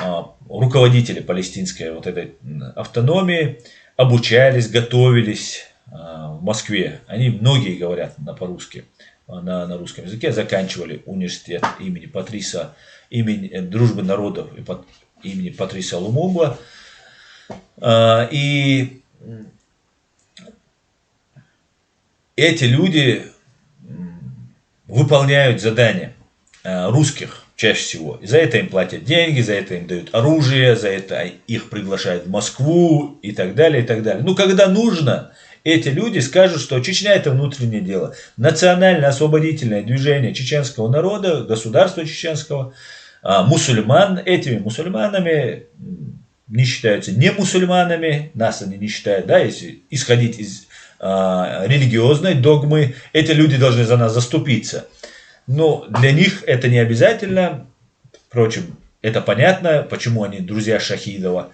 руководители палестинской вот этой автономии обучались, готовились в Москве. Они многие говорят по-русски, на русском языке, заканчивали университет имени Дружбы народов имени Патриса Лумумба. И эти люди выполняют задания русских чаще всего. И за это им платят деньги, за это им дают оружие, за это их приглашают в Москву и так далее, и так далее. Ну, когда нужно, эти люди скажут, что Чечня это внутреннее дело. Национально-освободительное движение чеченского народа, государства чеченского, мусульман, этими мусульманами не считаются не мусульманами, нас они не считают, да, если исходить из религиозной догмы, эти люди должны за нас заступиться. Но для них это не обязательно. Впрочем, это понятно, почему они друзья Шахидова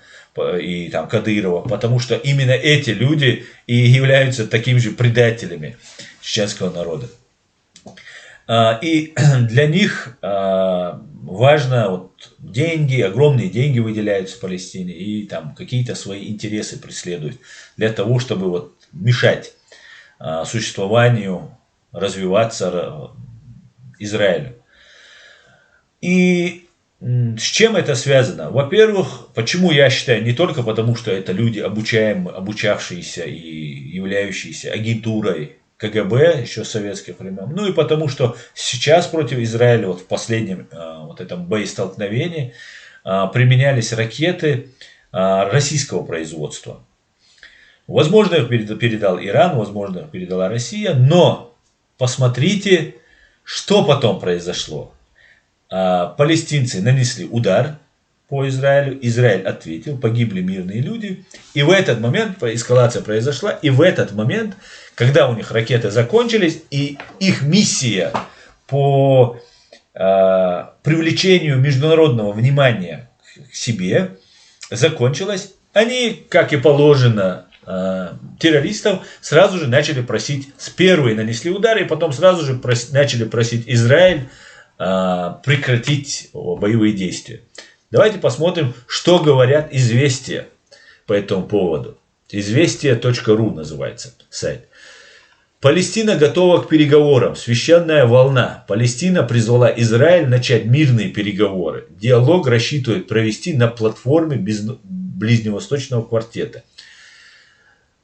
и там Кадырова, потому что именно эти люди и являются такими же предателями чеченского народа. И для них важно вот деньги, огромные деньги выделяются в Палестине и там какие-то свои интересы преследуют для того, чтобы вот мешать существованию, развиваться Израилю. И с чем это связано? Во-первых, почему я считаю, не только потому, что это люди, обучавшиеся и являющиеся агентурой КГБ еще с советских времен, ну и потому, что сейчас против Израиля вот в последнем вот этом боестолкновении применялись ракеты российского производства. Возможно, их передал Иран, возможно, их передала Россия, но посмотрите, что потом произошло. Палестинцы нанесли удар по Израилю, Израиль ответил, погибли мирные люди. И в этот момент эскалация произошла, и в этот момент, когда у них ракеты закончились, и их миссия по привлечению международного внимания к себе закончилась, они, как и положено террористов, сразу же начали просить, с первой нанесли удар, и потом сразу же начали просить Израиль прекратить боевые действия. Давайте посмотрим, что говорят «Известия» по этому поводу. Известия.ру называется сайт. Палестина готова к переговорам. Священная волна. Палестина призвала Израиль начать мирные переговоры. Диалог рассчитывает провести на платформе Ближневосточного квартета.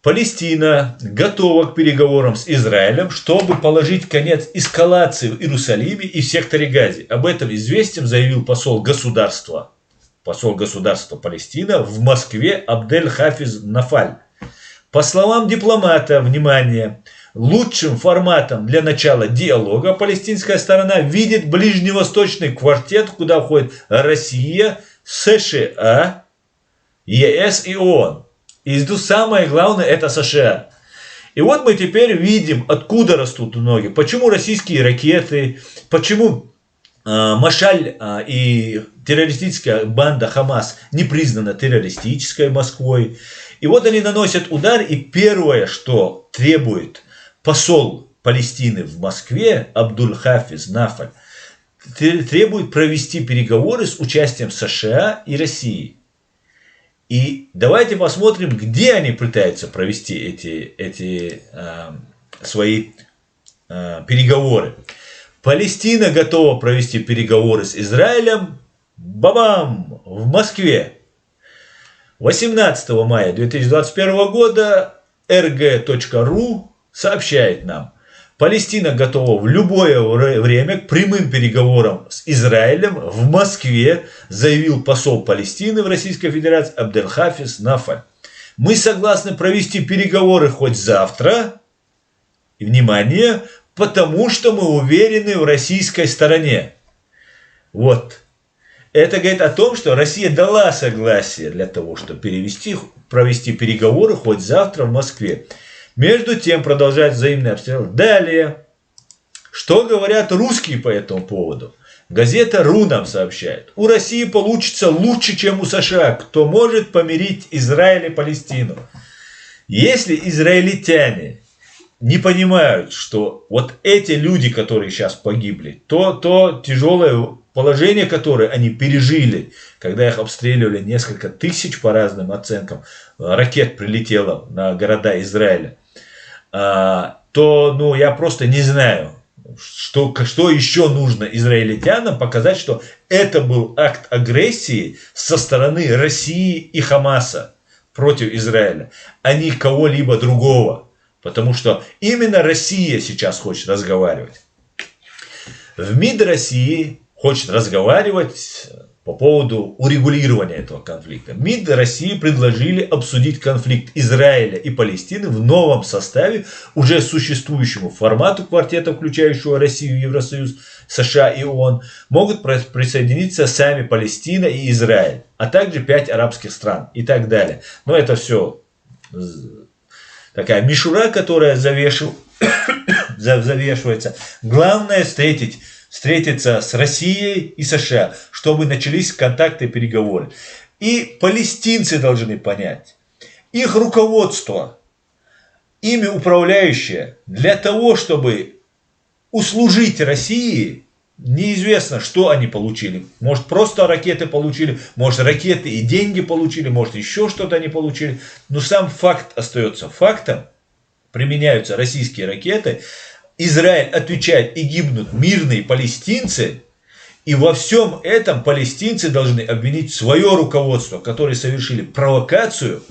Палестина готова к переговорам с Израилем, чтобы положить конец эскалации в Иерусалиме и в секторе Газе. Об этом известием заявил посол государства Палестина в Москве Абдель-Хафиз Нафаль. По словам дипломата, внимание, лучшим форматом для начала диалога палестинская сторона видит Ближневосточный квартет, куда входит Россия, США, ЕС и ООН. И тут самое главное это США. И вот мы теперь видим, откуда растут ноги. Почему российские ракеты, почему Машаль и террористическая банда Хамас не признана террористической Москвой. И вот они наносят удар, и первое, что требует посол Палестины в Москве, Абдуль-Хафиз Нафаль, требует провести переговоры с участием США и России. И давайте посмотрим, где они пытаются провести эти свои переговоры. Палестина готова провести переговоры с Израилем, бабам, в Москве. 18 мая 2021 года rg.ru сообщает нам, Палестина готова в любое время к прямым переговорам с Израилем в Москве, заявил посол Палестины в Российской Федерации Абдель-Хафиз Нафаль. Мы согласны провести переговоры хоть завтра, и внимание, потому что мы уверены в российской стороне. Вот. Это говорит о том, что Россия дала согласие для того, чтобы провести переговоры хоть завтра в Москве. Между тем продолжают взаимные обстрелы. Далее. Что говорят русские по этому поводу? Газета РУ нам сообщает. У России получится лучше, чем у США. Кто может помирить Израиль и Палестину? Если израильтяне не понимают, что вот эти люди, которые сейчас погибли, то тяжелое положение, которое они пережили, когда их обстреливали несколько тысяч по разным оценкам, ракет прилетело на города Израиля, то я просто не знаю, что еще нужно израильтянам показать, что это был акт агрессии со стороны России и Хамаса против Израиля, а не кого-либо другого. Потому что именно Россия сейчас хочет разговаривать. В МИД России хочет разговаривать по поводу урегулирования этого конфликта. МИД России предложили обсудить конфликт Израиля и Палестины в новом составе, уже существующему формату квартета, включающего Россию, Евросоюз, США и ООН. Могут присоединиться сами Палестина и Израиль, а также 5 арабских стран и так далее. Но это все такая мишура, которая завешивается. Главное встретиться с Россией и США, чтобы начались контакты и переговоры. И палестинцы должны понять, их руководство, ими управляющее, для того, чтобы услужить России, неизвестно, что они получили. Может, просто ракеты получили, может, ракеты и деньги получили, может, еще что-то они получили. Но сам факт остается фактом. Применяются российские ракеты, Израиль отвечает и гибнут мирные палестинцы, и во всем этом палестинцы должны обвинить свое руководство, которые совершили провокацию,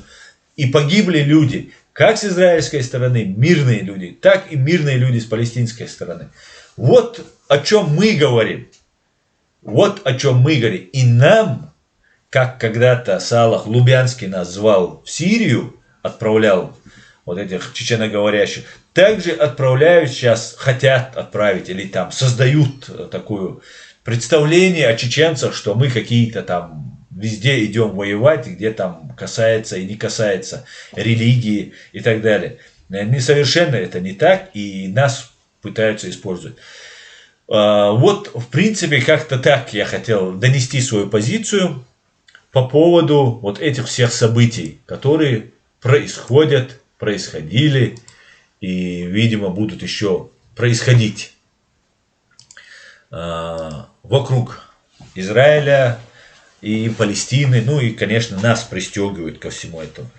и погибли люди, как с израильской стороны, мирные люди, так и мирные люди с палестинской стороны. Вот о чем мы говорим. Вот о чем мы говорим. И нам, как когда-то Салах Лубянский нас звал в Сирию, отправлял вот этих чеченоговорящих, также отправляют сейчас, хотят отправить или там создают такое представление о чеченцах, что мы какие-то там везде идем воевать, где там касается и не касается религии и так далее. Совершенно это не так, и нас пытаются использовать. Вот, в принципе, как-то так я хотел донести свою позицию по поводу вот этих всех событий, которые происходили и, видимо, будут еще происходить вокруг Израиля и Палестины, ну и, конечно, нас пристегивают ко всему этому.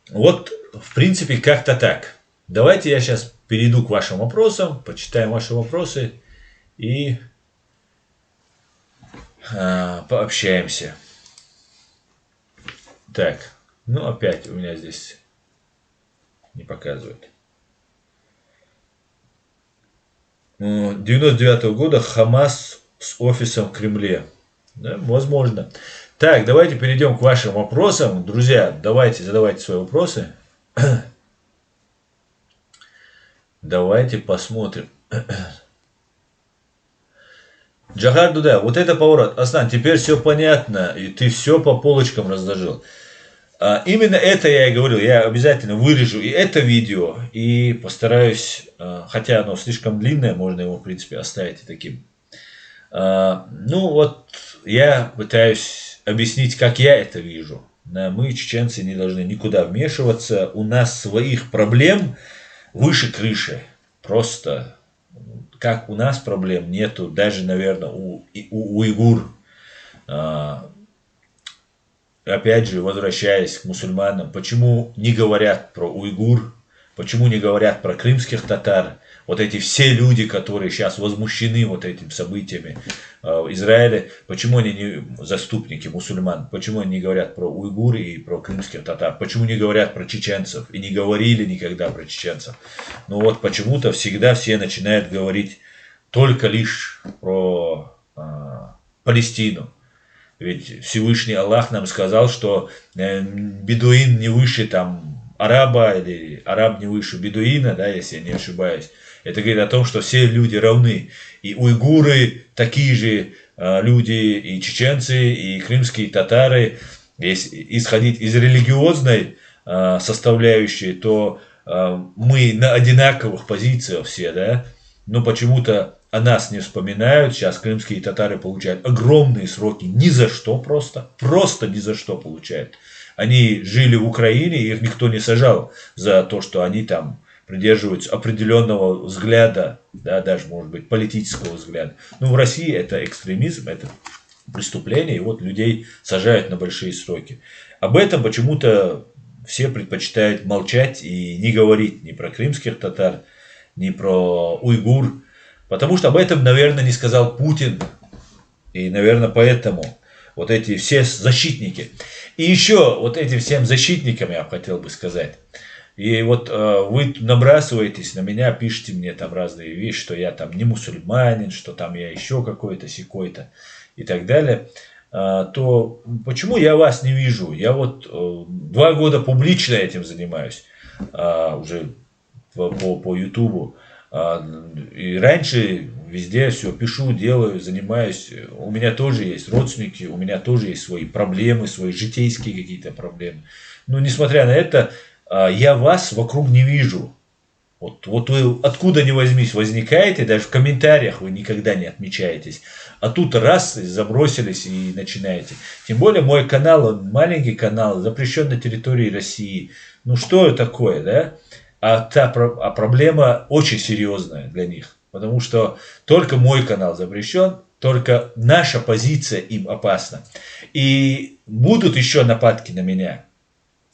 Вот, в принципе, как-то так. Давайте я сейчас перейду к вашим вопросам, почитаем ваши вопросы и пообщаемся. Так, ну опять у меня здесь не показывает. 99-го года Хамас с офисом в Кремле. Да, возможно. Так, давайте перейдем к вашим вопросам. Друзья, давайте задавайте свои вопросы. Давайте посмотрим. Джахар Дуда, вот это поворот. Аслан, теперь все понятно, и ты все по полочкам разложил. Именно это я и говорил, я обязательно вырежу и это видео, и постараюсь, хотя оно слишком длинное, можно его, в принципе, оставить и таким. Ну вот, я пытаюсь объяснить, как я это вижу. Мы, чеченцы, не должны никуда вмешиваться, у нас своих проблем выше крыши. Просто, как у нас проблем нету, даже, наверное, у уйгур. Опять же, возвращаясь к мусульманам, почему не говорят про уйгур, почему не говорят про крымских татар, вот эти все люди, которые сейчас возмущены вот этими событиями в Израиле, почему они не заступники мусульман, почему они не говорят про уйгур и про крымских татар, почему не говорят про чеченцев и не говорили никогда про чеченцев. Ну вот почему-то всегда все начинают говорить только лишь про Палестину. Ведь Всевышний Аллах нам сказал, что бедуин не выше там араба, или араб не выше бедуина, да, если я не ошибаюсь. Это говорит о том, что все люди равны. И уйгуры такие же люди, и чеченцы, и крымские татары. Если исходить из религиозной составляющей, то мы на одинаковых позициях все, да. Но почему-то о нас не вспоминают. Сейчас крымские татары получают огромные сроки ни за что просто ни за что получают. Они жили в Украине, их никто не сажал за то, что они там придерживаются определенного взгляда, да, даже, может быть, политического взгляда. Но в России это экстремизм, это преступление, и вот людей сажают на большие сроки. Об этом почему-то все предпочитают молчать и не говорить ни про крымских татар, ни про уйгур. Потому что об этом, наверное, не сказал Путин. И, наверное, поэтому вот эти все защитники. И еще вот этим всем защитникам я хотел бы сказать. И вот вы набрасываетесь на меня, пишите мне там разные вещи, что я там не мусульманин, что там я еще какой-то сикой-то и так далее. То почему я вас не вижу? Я вот 2 года публично этим занимаюсь, уже по Ютубу. И раньше везде все пишу, делаю, занимаюсь. У меня тоже есть родственники, у меня тоже есть свои проблемы, свои житейские какие-то проблемы. Но несмотря на это, я вас вокруг не вижу. Вот вы откуда ни возьмись возникаете, даже в комментариях вы никогда не отмечаетесь. А тут раз забросились и начинаете. Тем более мой канал, он маленький канал, запрещен на территории России. Ну что такое, да? А проблема очень серьезная для них. Потому что только мой канал запрещен, только наша позиция им опасна. И будут еще нападки на меня.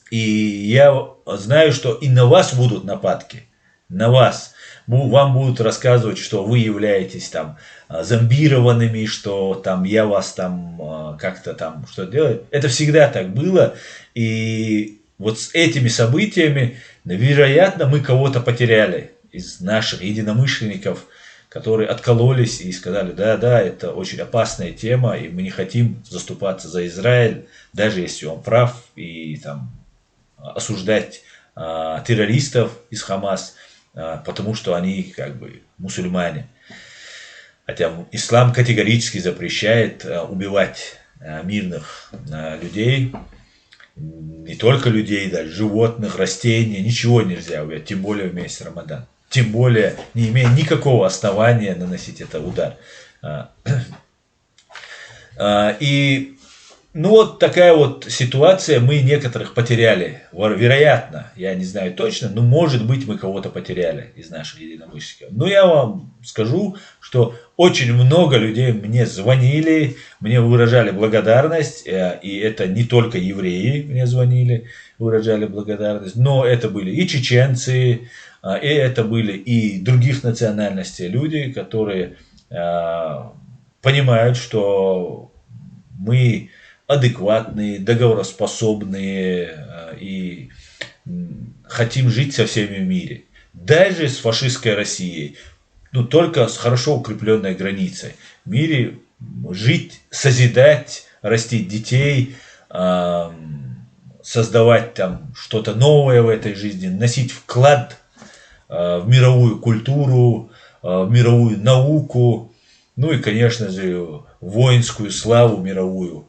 И я знаю, что и на вас будут нападки. На вас. Вам будут рассказывать, что вы являетесь там зомбированными, что там я вас там как-то там что делаю. Это всегда так было. И вот с этими событиями, вероятно, мы кого-то потеряли из наших единомышленников, которые откололись и сказали, да, это очень опасная тема, и мы не хотим заступаться за Израиль, даже если он прав, и там осуждать террористов из Хамас, потому что они как бы мусульмане. Хотя ислам категорически запрещает убивать мирных людей, не только людей, даже животных, растений, ничего нельзя убивать, тем более в месяц Рамадан. Тем более, не имея никакого основания наносить это удар. И ну вот такая вот ситуация, мы некоторых потеряли, вероятно, я не знаю точно, но может быть мы кого-то потеряли из наших единомышленников. Но я вам скажу, что очень много людей мне звонили, мне выражали благодарность, и это не только евреи мне звонили, выражали благодарность, но это были и чеченцы, и это были и других национальностей люди, которые понимают, что мы адекватные, договороспособные и хотим жить со всеми в мире. Даже с фашистской Россией, но только с хорошо укрепленной границей. В мире жить, созидать, растить детей, создавать там что-то новое в этой жизни, носить вклад в мировую культуру, в мировую науку, ну и, конечно же, воинскую славу мировую.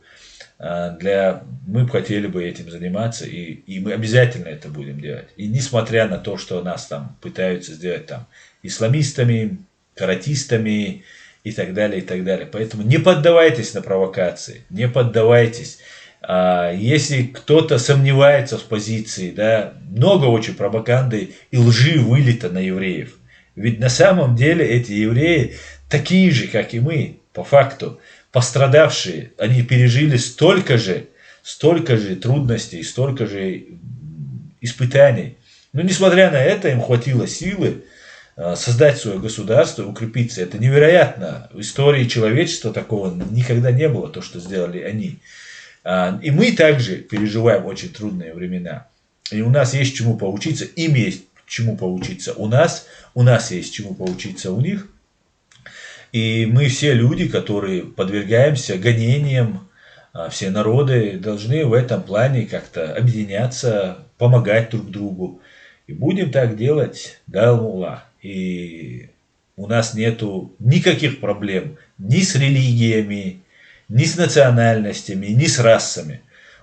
Мы хотели бы этим заниматься, и мы обязательно это будем делать. И несмотря на то, что нас там пытаются сделать там исламистами, каратистами и так далее, и так далее. Поэтому не поддавайтесь на провокации, не поддавайтесь. Если кто-то сомневается в позиции, да, много очень пропаганды и лжи вылито на евреев. Ведь на самом деле эти евреи такие же, как и мы, по факту, пострадавшие. Они пережили столько же трудностей, столько же испытаний. Но несмотря на это, им хватило силы создать свое государство, укрепиться. Это невероятно. В истории человечества такого никогда не было, то, что сделали они. И мы также переживаем очень трудные времена. И у нас есть чему поучиться, им есть чему поучиться у нас есть чему поучиться у них. И мы все люди, которые подвергаемся гонениям, все народы должны в этом плане как-то объединяться, помогать друг другу. И будем так делать, да, Аллах. И у нас нету никаких проблем ни с религиями, ни с национальностями, ни с расами.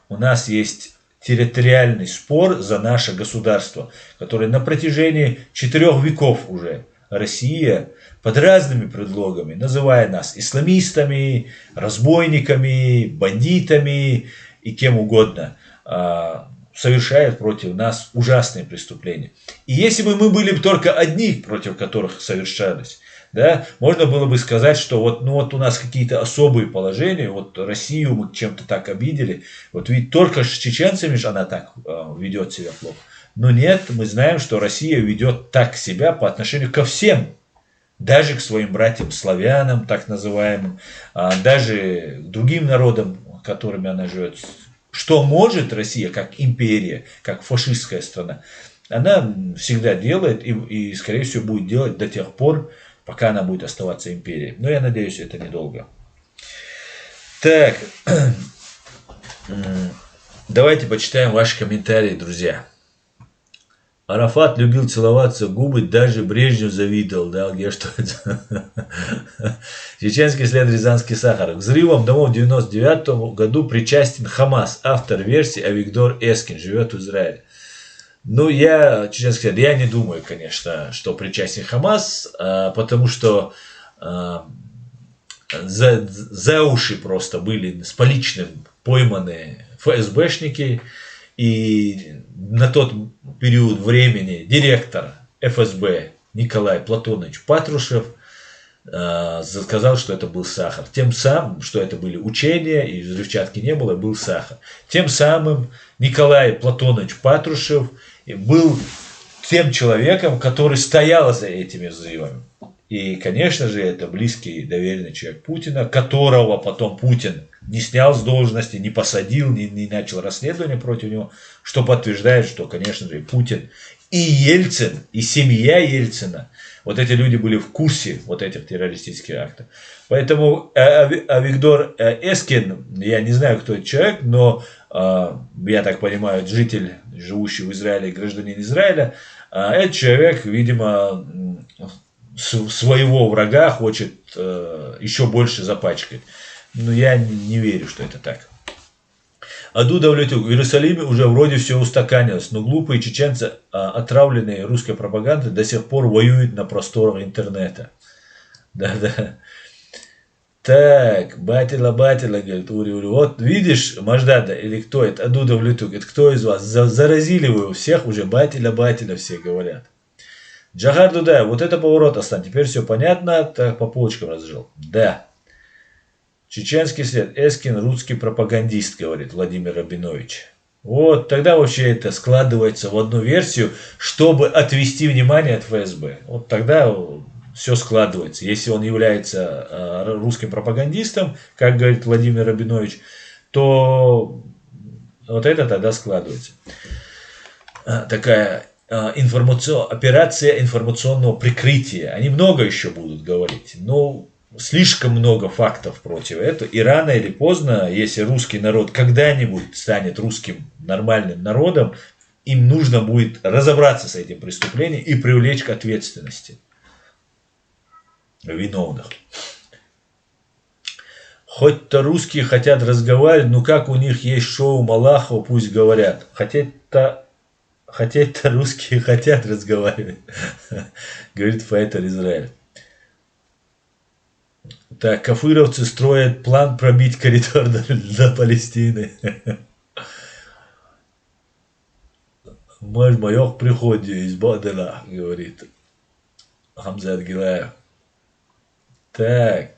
У нас есть территориальный спор за наше государство, который на протяжении 4 веков уже Россия под разными предлогами, называя нас исламистами, разбойниками, бандитами и кем угодно, совершает против нас ужасные преступления. И если бы мы были только одни, против которых совершались, да, можно было бы сказать, что вот у нас какие-то особые положения, вот Россию мы чем-то так обидели, вот ведь только с чеченцами же она так ведет себя плохо. Но нет, мы знаем, что Россия ведет так себя по отношению ко всем, даже к своим братьям-славянам, так называемым, даже к другим народам, которыми она живет, что может Россия как империя, как фашистская страна, она всегда делает и, скорее всего, будет делать до тех пор, пока она будет оставаться империей. Но я надеюсь, это недолго. Так, давайте почитаем ваши комментарии, друзья. Арафат любил целоваться в губы, даже Брежнев завидовал, да, где что это? Чеченский след, Рязанский сахар. К взрывам домов в 1999 году причастен Хамас, автор версии Авигдор Эскин, живет в Израиле. Ну, чеченский след, я не думаю, конечно, что причастен Хамас, потому что за уши просто были с поличным пойманы ФСБшники, и на тот период времени директор ФСБ Николай Платонович Патрушев сказал, что это был сахар. Тем самым, что это были учения, и взрывчатки не было, был сахар. Тем самым Николай Платонович Патрушев был тем человеком, который стоял за этими взрывами. И, конечно же, это близкий и доверенный человек Путина, которого потом Путин не снял с должности, не посадил, не начал расследование против него, что подтверждает, что, конечно же, и Путин, и Ельцин, и семья Ельцина, вот эти люди были в курсе вот этих террористических актов. Поэтому Авигдор Эскин, я не знаю, кто этот человек, но, я так понимаю, житель, живущий в Израиле, гражданин Израиля, этот человек, видимо, своего врага хочет еще больше запачкать. Но я не верю, что это так. Аду Давлетюк. В Иерусалиме уже вроде все устаканилось, но глупые чеченцы, отравленные русской пропагандой, до сих пор воюют на просторах интернета. Да-да. Так, Батила, говорит, Ури. Вот видишь, Маждада, или кто это, Аду Давлетюк, это кто из вас? Заразили вы у всех уже, Батила, все говорят. Джахар Дудаев, вот это поворот, Астан, теперь все понятно, так по полочкам разжил. Да. Чеченский след, Эскин, русский пропагандист, говорит Владимир Рабинович. Вот, тогда вообще это складывается в одну версию, чтобы отвести внимание от ФСБ. Вот тогда все складывается. Если он является русским пропагандистом, как говорит Владимир Рабинович, то вот это тогда складывается. Такая операция информационного прикрытия. Они много еще будут говорить, но слишком много фактов против этого. И рано или поздно, если русский народ когда-нибудь станет русским нормальным народом, им нужно будет разобраться с этим преступлением и привлечь к ответственности виновных. Хоть-то русские хотят разговаривать, но как у них есть шоу Малахова, пусть говорят. Хотя русские хотят разговаривать, говорит файтер Израиль. Так, кафыровцы строят план пробить коридор до Палестины. Мой в приходе из Бадена, говорит Хамзат Гилаев. Так.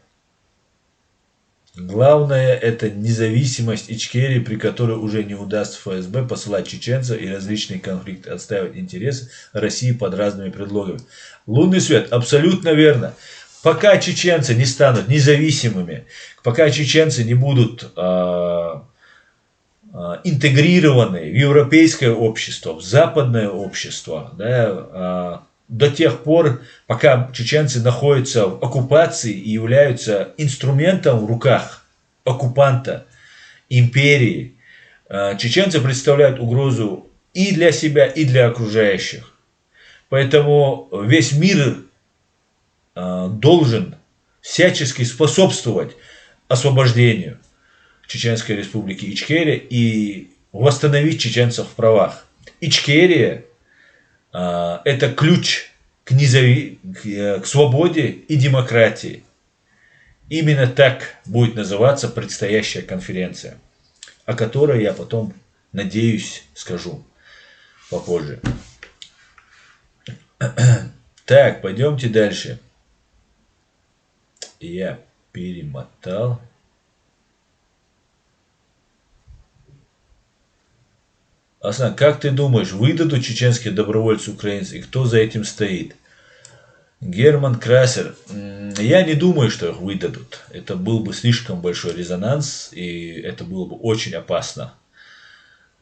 Главное это независимость Ичкерии, при которой уже не удастся ФСБ посылать чеченцев и различные конфликты, отстаивать интересы России под разными предлогами. Лунный свет, абсолютно верно. Пока чеченцы не станут независимыми, пока чеченцы не будут интегрированы в европейское общество, в западное общество, да, до тех пор, пока чеченцы находятся в оккупации и являются инструментом в руках оккупанта, империи, чеченцы представляют угрозу и для себя, и для окружающих. Поэтому весь мир должен всячески способствовать освобождению Чеченской республики Ичкерия и восстановить чеченцев в правах. Ичкерия это ключ к свободе и демократии. Именно так будет называться предстоящая конференция, о которой я потом, надеюсь, скажу попозже. Так, пойдемте дальше. Я перемотал. Асан, как ты думаешь, выдадут чеченские добровольцы украинцы и кто за этим стоит? Герман Красер. Я не думаю, что их выдадут. Это был бы слишком большой резонанс, и это было бы очень опасно.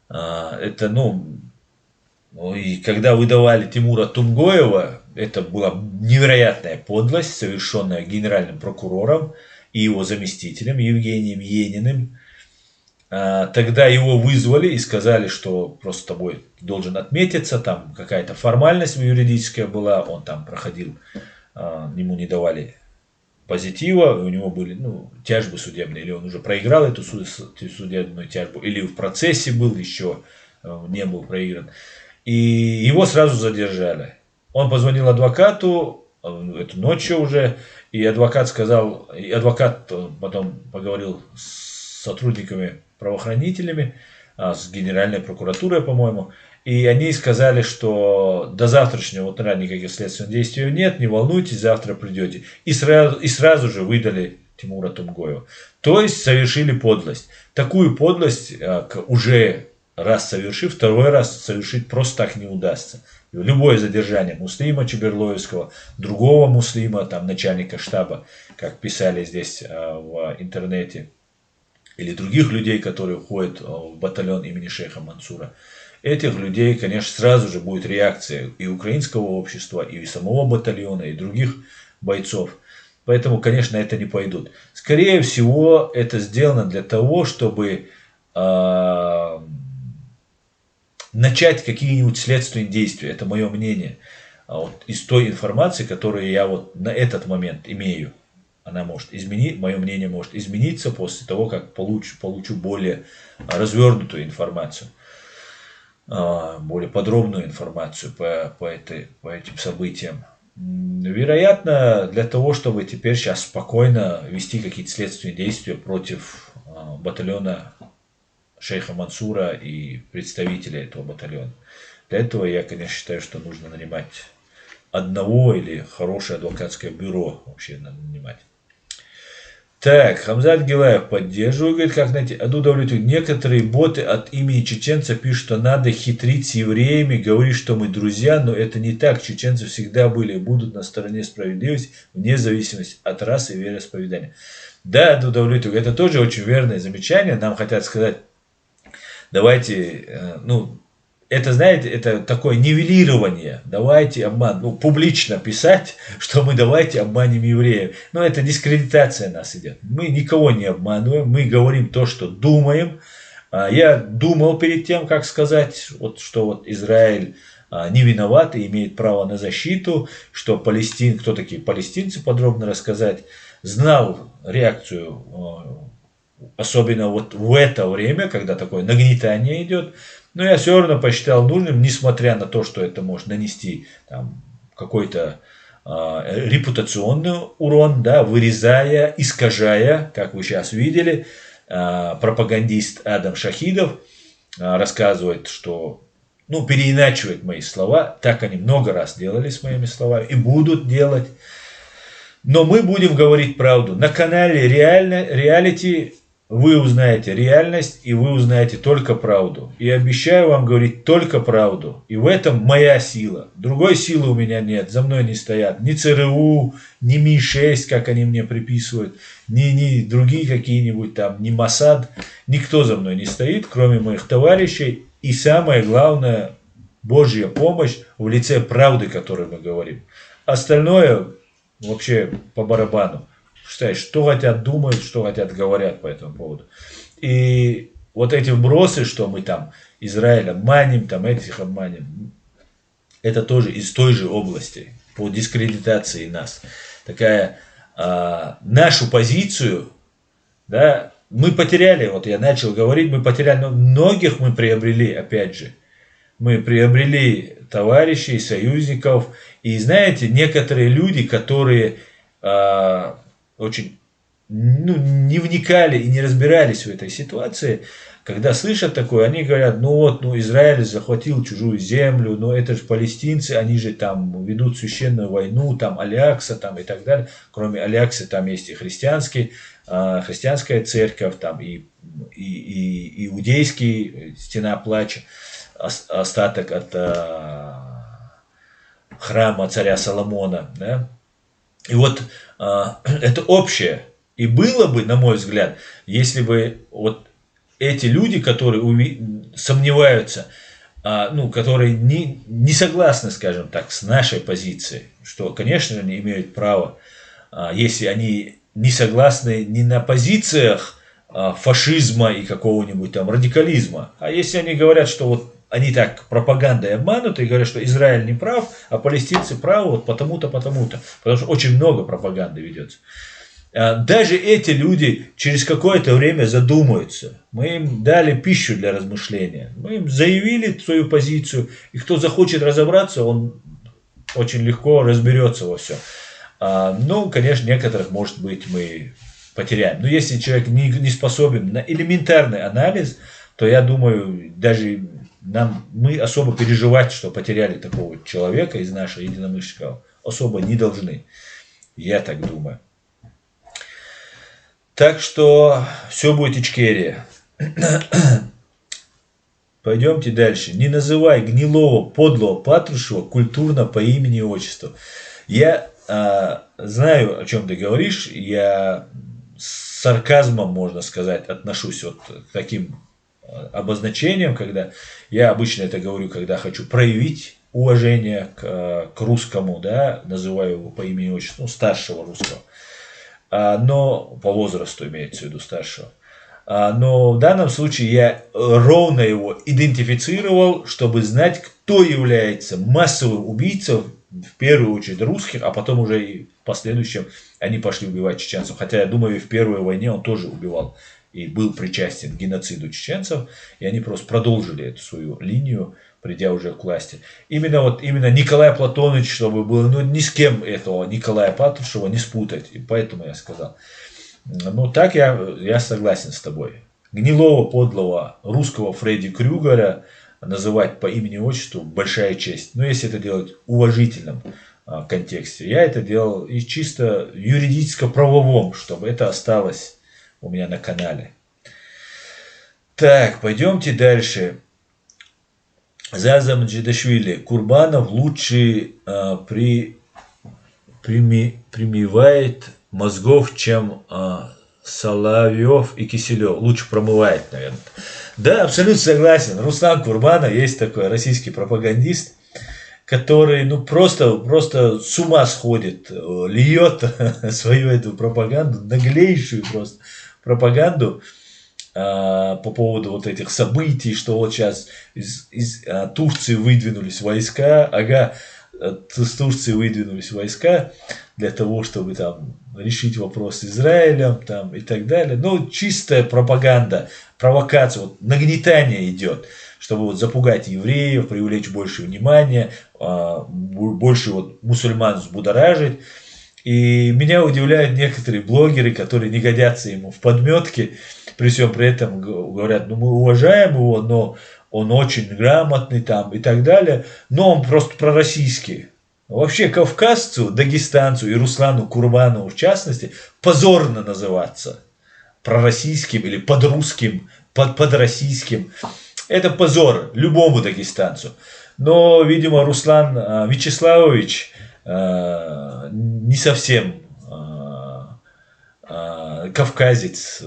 Это, и когда выдавали Тимура Тумгоева, это была невероятная подлость, совершенная генеральным прокурором и его заместителем Евгением Ениным. Тогда его вызвали и сказали, что просто с тобой должен отметиться, там какая-то формальность юридическая была, он там проходил, ему не давали позитива, у него были тяжбы судебные, или он уже проиграл эту судебную тяжбу, или в процессе был еще, не был проигран. И его сразу задержали. Он позвонил адвокату, эту ночью уже, и адвокат потом поговорил с сотрудниками правоохранителями, с Генеральной прокуратурой, по-моему, и они сказали, что до завтрашнего утра никаких следственных действий нет, не волнуйтесь, завтра придете. И сразу же выдали Тимура Тумгоева. То есть совершили подлость. Такую подлость, уже раз совершив, второй раз совершить просто так не удастся. Любое задержание Муслима Чеберлоевского, другого муслима, там, начальника штаба, как писали здесь в интернете, или других людей, которые входят в батальон имени шейха Мансура, этих людей, конечно, сразу же будет реакция и украинского общества, и самого батальона, и других бойцов. Поэтому, конечно, это не пойдут. Скорее всего, это сделано для того, чтобы начать какие-нибудь следственные действия. Это мое мнение. Из той информации, которую я на этот момент имею. Она может изменить, мое мнение может измениться после того, как получу более развернутую информацию, более подробную информацию по этим событиям. Вероятно, для того, чтобы теперь сейчас спокойно вести какие-то следственные действия против батальона шейха Мансура и представителей этого батальона. Для этого я, конечно, считаю, что нужно нанимать одного или хорошее адвокатское бюро вообще надо нанимать. Так, Хамзат Гилаев поддерживает, говорит, как найти удовлетворить. Некоторые боты от имени чеченца пишут, что надо хитрить с евреями, говорить, что мы друзья, но это не так. Чеченцы всегда были и будут на стороне справедливости, вне зависимости от расы и вероисповедания. Да, удовлетворить. Это тоже очень верное замечание. Нам хотят сказать, давайте, это, знаете, это такое нивелирование. Давайте публично писать, что мы давайте обманем евреев. Но это дискредитация нас идет. Мы никого не обманываем, мы говорим то, что думаем. Я думал перед тем, как сказать, что Израиль не виноват и имеет право на защиту, что кто такие палестинцы, подробно рассказать. Знал реакцию, особенно в это время, когда такое нагнетание идет. Но я все равно посчитал нужным, несмотря на то, что это может нанести какой-то репутационный урон, да, вырезая, искажая, как вы сейчас видели, пропагандист Адам Шахидов рассказывает, что, переиначивает мои слова, так они много раз делали с моими словами и будут делать. Но мы будем говорить правду. На канале реалити вы узнаете реальность, и вы узнаете только правду. И обещаю вам говорить только правду. И в этом моя сила. Другой силы у меня нет. За мной не стоят ни ЦРУ, ни Ми-6, как они мне приписывают, ни другие какие-нибудь там, ни Моссад. Никто за мной не стоит, кроме моих товарищей. И самое главное, Божья помощь в лице правды, о которой мы говорим. Остальное вообще по барабану. Что хотят думают, что хотят говорят по этому поводу. И вот эти вбросы, что мы там Израиль обманем, там этих обманем, это тоже из той же области, по дискредитации нас. Такая нашу позицию, да, мы потеряли, я начал говорить, мы потеряли, но многих мы приобрели, опять же. Мы приобрели товарищей, союзников. И знаете, некоторые люди, которые очень не вникали и не разбирались в этой ситуации, когда слышат такое, они говорят, Израиль захватил чужую землю, это же палестинцы, они же там ведут священную войну, там Аль-Акса, там и так далее. Кроме Аль-Аксы там есть и христианская церковь, там и иудейский стена плача, остаток от храма царя Соломона, да? И вот это общее. И было бы, на мой взгляд, если бы вот эти люди, которые сомневаются, которые не согласны, скажем так, с нашей позицией, что, конечно же, они имеют право, если они не согласны не на позициях фашизма и какого-нибудь там радикализма, а если они говорят, что вот они так пропагандой обмануты и говорят, что Израиль не прав, а палестинцы правы вот потому-то, потому-то, потому что очень много пропаганды ведется. Даже эти люди через какое-то время задумаются. Мы им дали пищу для размышления. Мы им заявили свою позицию. И кто захочет разобраться, он очень легко разберется во всем. Ну, конечно, некоторых, может быть, мы потеряем. Но если человек не способен на элементарный анализ, то я думаю, даже мы особо переживать, что потеряли такого человека из наших единомышленников, особо не должны. Я так думаю. Так что все будет Ичкерия. Пойдемте дальше. Не называй гнилого, подлого Патрушева культурно по имени и отчеству. Я знаю, о чем ты говоришь. Я с сарказмом, можно сказать, отношусь вот к таким обозначениям, когда я обычно это говорю, когда хочу проявить уважение к русскому, да, называю его по имени и отчеству, старшего русского. Но по возрасту имеется в виду старшего. Но в данном случае я ровно его идентифицировал, чтобы знать, кто является массовым убийцей, в первую очередь русских, а потом уже и в последующем они пошли убивать чеченцев. Хотя я думаю, и в Первой войне он тоже убивал и был причастен к геноциду чеченцев, и они просто продолжили эту свою линию, придя уже к власти. Именно Николай Платонович, чтобы было, ни с кем этого Николая Патрушева не спутать. И поэтому я сказал. Ну, так я согласен с тобой. Гнилого, подлого русского Фредди Крюгера называть по имени и отчеству большая честь. Но если это делать в уважительном контексте. Я это делал и чисто юридическо-правовом, чтобы это осталось у меня на канале. Так, пойдемте дальше. Заза Маджидашвили. Курбанов лучше примивает мозгов, чем Соловьев и Киселев. Лучше промывает, наверное. Да, абсолютно согласен. Руслан Курбанов есть такой российский пропагандист, который просто с ума сходит, льет свою эту пропаганду, наглейшую просто пропаганду по поводу вот этих событий, что вот сейчас из Турции выдвинулись войска, с Турции выдвинулись войска для того, чтобы там решить вопрос с Израилем там, и так далее. Ну, чистая пропаганда, провокация, вот, нагнетание идет, чтобы вот запугать евреев, привлечь больше внимания, больше вот мусульман взбудоражить. И меня удивляют некоторые блогеры, которые не годятся ему в подметке, при всем при этом говорят, ну мы уважаем его, но он очень грамотный там и так далее, но он просто пророссийский. Вообще кавказцу, дагестанцу и Руслану Курбанову в частности позорно называться пророссийским или подрусским, подроссийским. Это позор любому дагестанцу. Но, видимо, Руслан Вячеславович не совсем кавказец,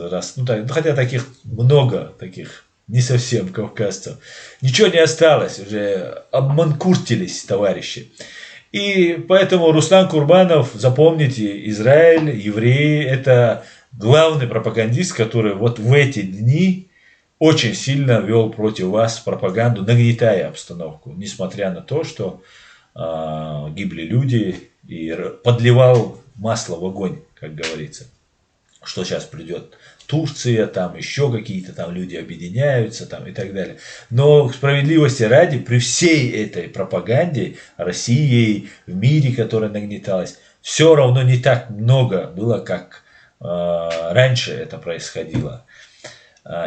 хотя таких много, таких не совсем кавказцев. Ничего не осталось, уже обманкуртились товарищи. И поэтому Руслан Курбанов, запомните, Израиль, евреи, это главный пропагандист, который вот в эти дни очень сильно вел против вас пропаганду, нагнетая обстановку, несмотря на то, что гибли люди и подливал масло в огонь, как говорится. Что сейчас придет Турция, там еще какие-то там люди объединяются там, и так далее. Но справедливости ради, при всей этой пропаганде России в мире, которая нагнеталась, все равно не так много было, как раньше это происходило.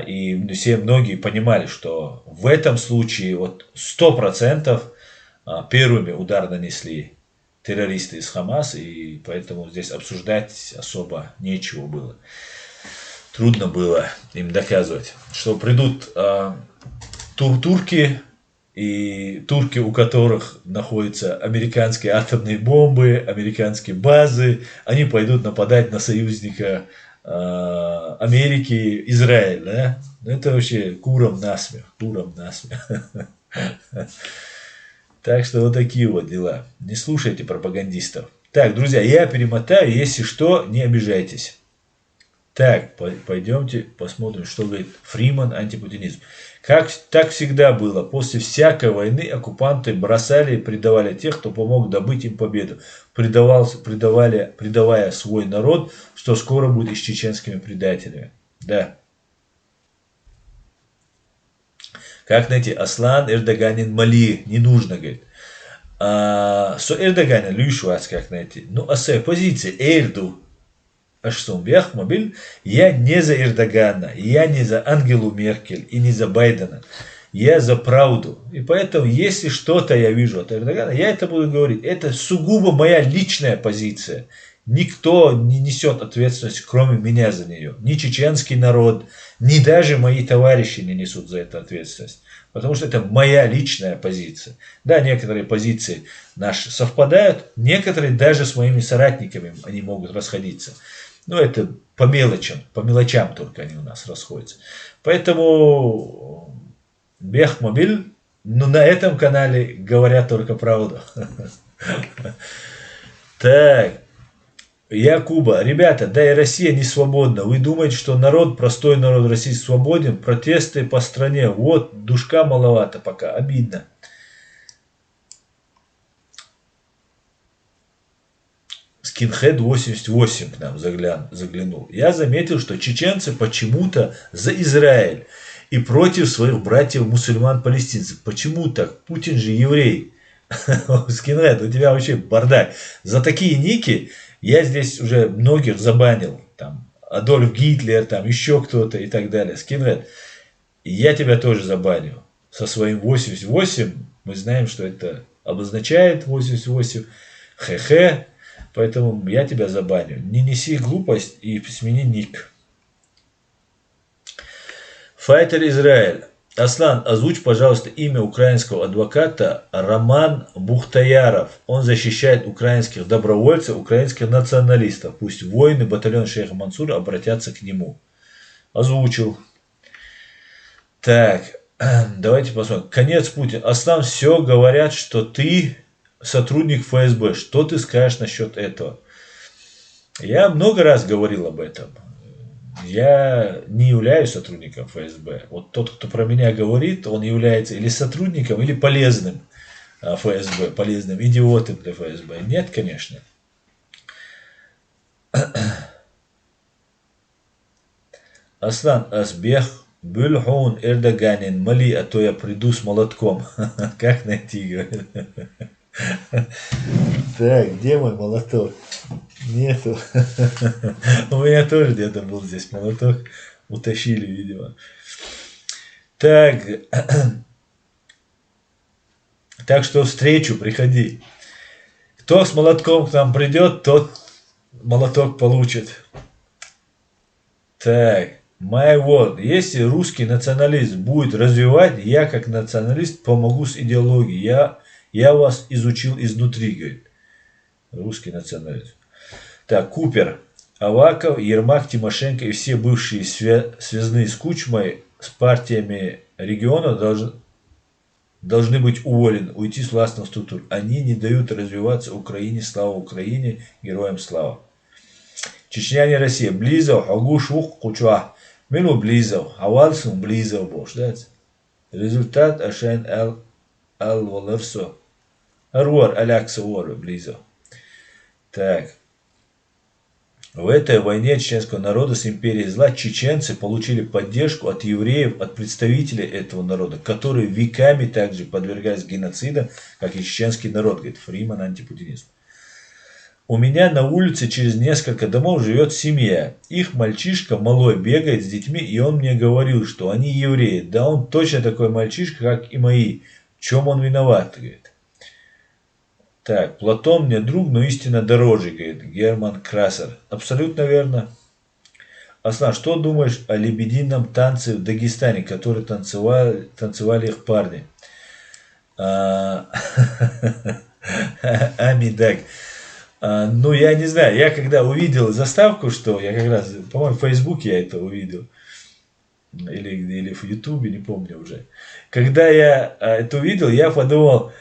И многие понимали, что в этом случае вот 100% первыми удар нанесли террористы из Хамас, и поэтому здесь обсуждать особо нечего было. Трудно было им доказывать, что придут турки и турки, у которых находятся американские атомные бомбы, американские базы, они пойдут нападать на союзника Америки, Израиль, да? Это вообще курам насмех, курам насмех. Так что вот такие вот дела. Не слушайте пропагандистов. Так, друзья, я перемотаю, если что, не обижайтесь. Так, пойдемте посмотрим, что говорит Фриман антипутинизм. Как так всегда было, после всякой войны оккупанты бросали и предавали тех, кто помог добыть им победу, предавая свой народ, что скоро будет и с чеченскими предателями. Да. Как найти? Аслан Эрдоганин Мали. Не нужно, говорит. Со Эрдоганин Люшвац как найти? Ну, а своей позиции Эрду Ашсумбях Мобиль, я не за Эрдогана, я не за Ангелу Меркель и не за Байдена. Я за правду. И поэтому, если что-то я вижу от Эрдогана, я это буду говорить. Это сугубо моя личная позиция. Никто не несет ответственность, кроме меня, за нее. Ни чеченский народ, ни даже мои товарищи не несут за это ответственность. Потому что это моя личная позиция. Да, некоторые позиции наши совпадают, некоторые даже с моими соратниками они могут расходиться. Но это по мелочам только они у нас расходятся. Поэтому Бехмобиль, но на этом канале говорят только правду. Так. Я Куба. Ребята, да и Россия не свободна. Вы думаете, что народ, простой народ России свободен? Протесты по стране. Вот, душка маловато пока. Обидно. Скинхед 88 к нам заглянул. Я заметил, что чеченцы почему-то за Израиль и против своих братьев-мусульман-палестинцев. Почему так? Путин же еврей. Скинхед, у тебя вообще бардак. За такие ники... Я здесь уже многих забанил, там, Адольф Гитлер, там, еще кто-то и так далее. Скинред, я тебя тоже забаню. Со своим 88, мы знаем, что это обозначает 88, хе-хе, поэтому я тебя забаню. Не неси глупость и смени ник. Файтер Израиль. Аслан, озвучь, пожалуйста, имя украинского адвоката Роман Бухтаяров. Он защищает украинских добровольцев, украинских националистов. Пусть воины батальона шейха Мансура обратятся к нему. Озвучил. Так, давайте посмотрим. Конец Путин. Аслан, все говорят, что ты сотрудник ФСБ. Что ты скажешь насчет этого? Я много раз говорил об этом. Я не являюсь сотрудником ФСБ. Вот тот, кто про меня говорит, он является или сотрудником, или полезным ФСБ, полезным идиотом для ФСБ. Нет, конечно. Аслан Асбех Бюльхун Эрдоганин Мали, а то я приду с молотком. Как найти, говорит. Так, где мой молоток? Нету. У меня тоже где-то был здесь молоток. Утащили, видимо. Так. Так что встречу приходи. Кто с молотком к нам придет, тот молоток получит. Так. My word. Если русский националист будет развивать, я как националист помогу с идеологией. Я вас изучил изнутри, говорит. Русский националист. Так, Купер, Аваков, Ермак, Тимошенко и все бывшие связные с Кучмой, с партиями региона должны быть уволены, уйти с властных структур. Они не дают развиваться Украине. Слава Украине, героям слава. Чечня не Россия. Близов, Агушух, Кучуа. Мину близов, Авалсум близов, бошдать. Результат Ашайн Ал-Валерсо. Аруар, Алякса, Уар, близов. Так. В этой войне чеченского народа с империей зла чеченцы получили поддержку от евреев, от представителей этого народа, которые веками также подвергались геноцидам, как и чеченский народ, говорит Фриман антипутинизм. У меня на улице через несколько домов живет семья. Их мальчишка малой бегает с детьми, и он мне говорил, что они евреи. Да он точно такой мальчишка, как и мои. В чем он виноват, говорит. Так, Платон мне друг, но истинно дороже, говорит Герман Красер. Абсолютно верно. Аслан, что думаешь о лебедином танце в Дагестане, который танцевали их парни? Амидак. Ну, я не знаю, я когда увидел заставку, что я как раз, по-моему, в Фейсбуке я это увидел, или в Ютубе, не помню уже. Когда я это увидел, я подумал,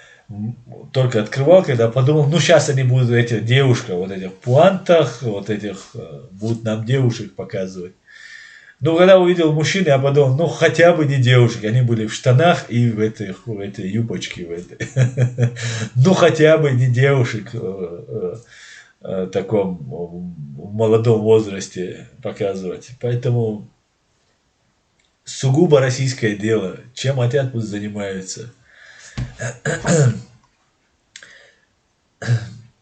только открывал, когда подумал, ну, сейчас они будут, эти девушка, вот этих пуантах, вот этих, будут нам девушек показывать. Но когда увидел мужчин, я подумал, ну, хотя бы не девушек, они были в штанах и в этой юбочке, в этой. Ну, хотя бы не девушек в таком молодом возрасте показывать. Поэтому сугубо российское дело. Чем хотят, пусть занимаются.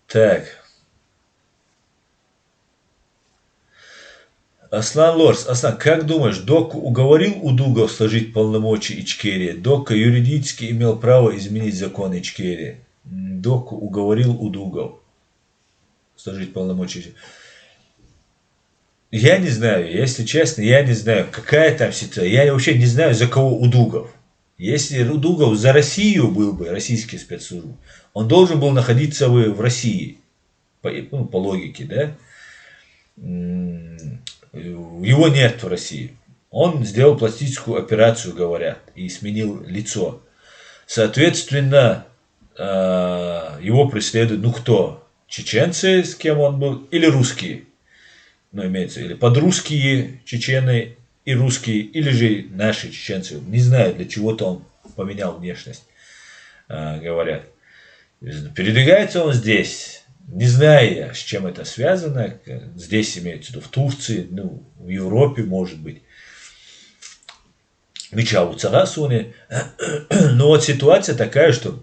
Так. Аслан Лорс, Аслан, как думаешь, Докку уговорил Удугов сложить полномочия Ичкерии? Докка юридически имел право изменить закон Ичкерии. Докку уговорил Удугов сложить полномочия. Я не знаю, если честно, я не знаю, какая там ситуация. Я вообще не знаю, за кого Удугов. Если Удугов за Россию был бы, российский спецслужб, он должен был находиться в России, по логике, да? Его нет в России. Он сделал пластическую операцию, говорят, и сменил лицо. Соответственно, его преследуют, ну кто? Чеченцы, с кем он был, или русские? Ну, имеется, или подрусские чечены и русские, или же наши чеченцы. Не знаю, для чего-то он поменял внешность, говорят. Передвигается он здесь. Не знаю я, с чем это связано. Здесь имеется в виду в Турции, ну, в Европе, может быть. Меча Царасуни. Но вот ситуация такая, что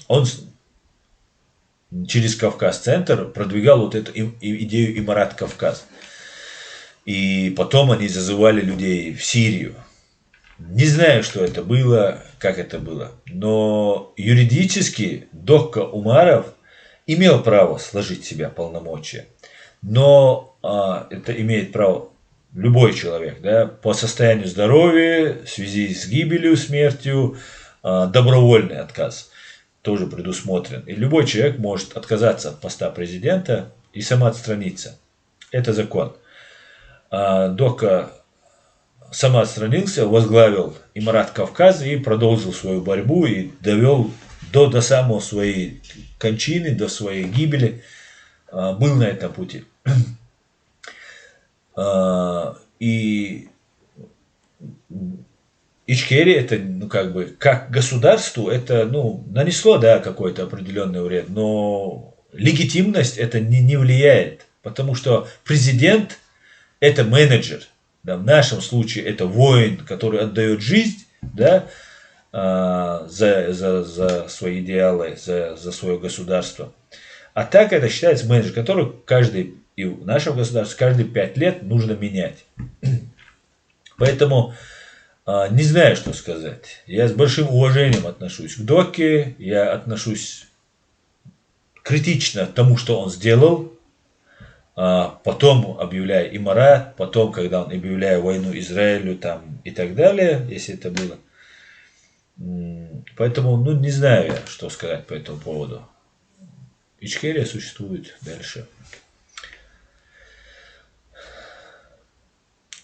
он через Кавказ-центр продвигал вот эту идею Имарат-Кавказ. И потом они зазывали людей в Сирию. Не знаю, что это было, как это было. Но юридически Докка Умаров имел право сложить в себя полномочия. Но это имеет право любой человек, да, по состоянию здоровья, в связи с гибелью, смертью, добровольный отказ тоже предусмотрен. И любой человек может отказаться от поста президента и самоотстраниться. Это закон. Докка самоотстранился, возглавил Имарат Кавказ и продолжил свою борьбу и довел до самой своей кончины, до своей гибели, был на этом пути. И Ичкерия, это, ну, как бы, как государству, это, ну, нанесло, да, какой-то определенный вред, но легитимность это не влияет, потому что президент это менеджер, да, в нашем случае это воин, который отдает жизнь, да, за свои идеалы, за свое государство. А так это считается менеджер, который и в нашем государстве каждые 5 лет нужно менять. Поэтому не знаю, что сказать. Я с большим уважением отношусь к Докке, я отношусь критично к тому, что он сделал. Потом объявляя Имарат, потом, когда он объявляет войну Израилю там, и так далее, если это было. Поэтому, ну, не знаю я, что сказать по этому поводу. Ичкерия существует дальше.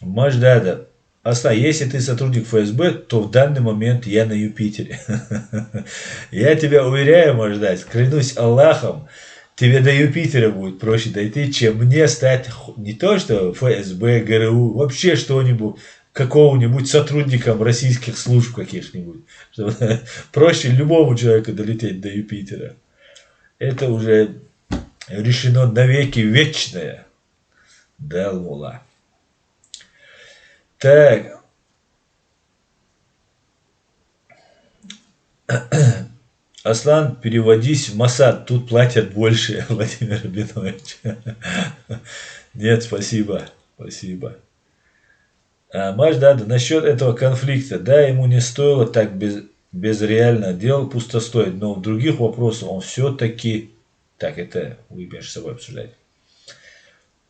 Маждада. Аслан, если ты сотрудник ФСБ, то в данный момент я на Юпитере. Я тебя уверяю, Маждад, клянусь Аллахом, тебе до Юпитера будет проще дойти, чем мне стать не то что ФСБ, ГРУ, вообще что-нибудь, какого-нибудь сотрудником российских служб каких-нибудь. Проще любому человеку долететь до Юпитера. Это уже решено навеки вечное. Да, Лула. Так. Аслан, переводись в Масад, тут платят больше, Владимир Рабинович. Нет, спасибо, спасибо. Маждада, насчет этого конфликта, да, ему не стоило так без реально дел пустостоить, но в других вопросах он все-таки... Так, это вы между собой обсуждаете.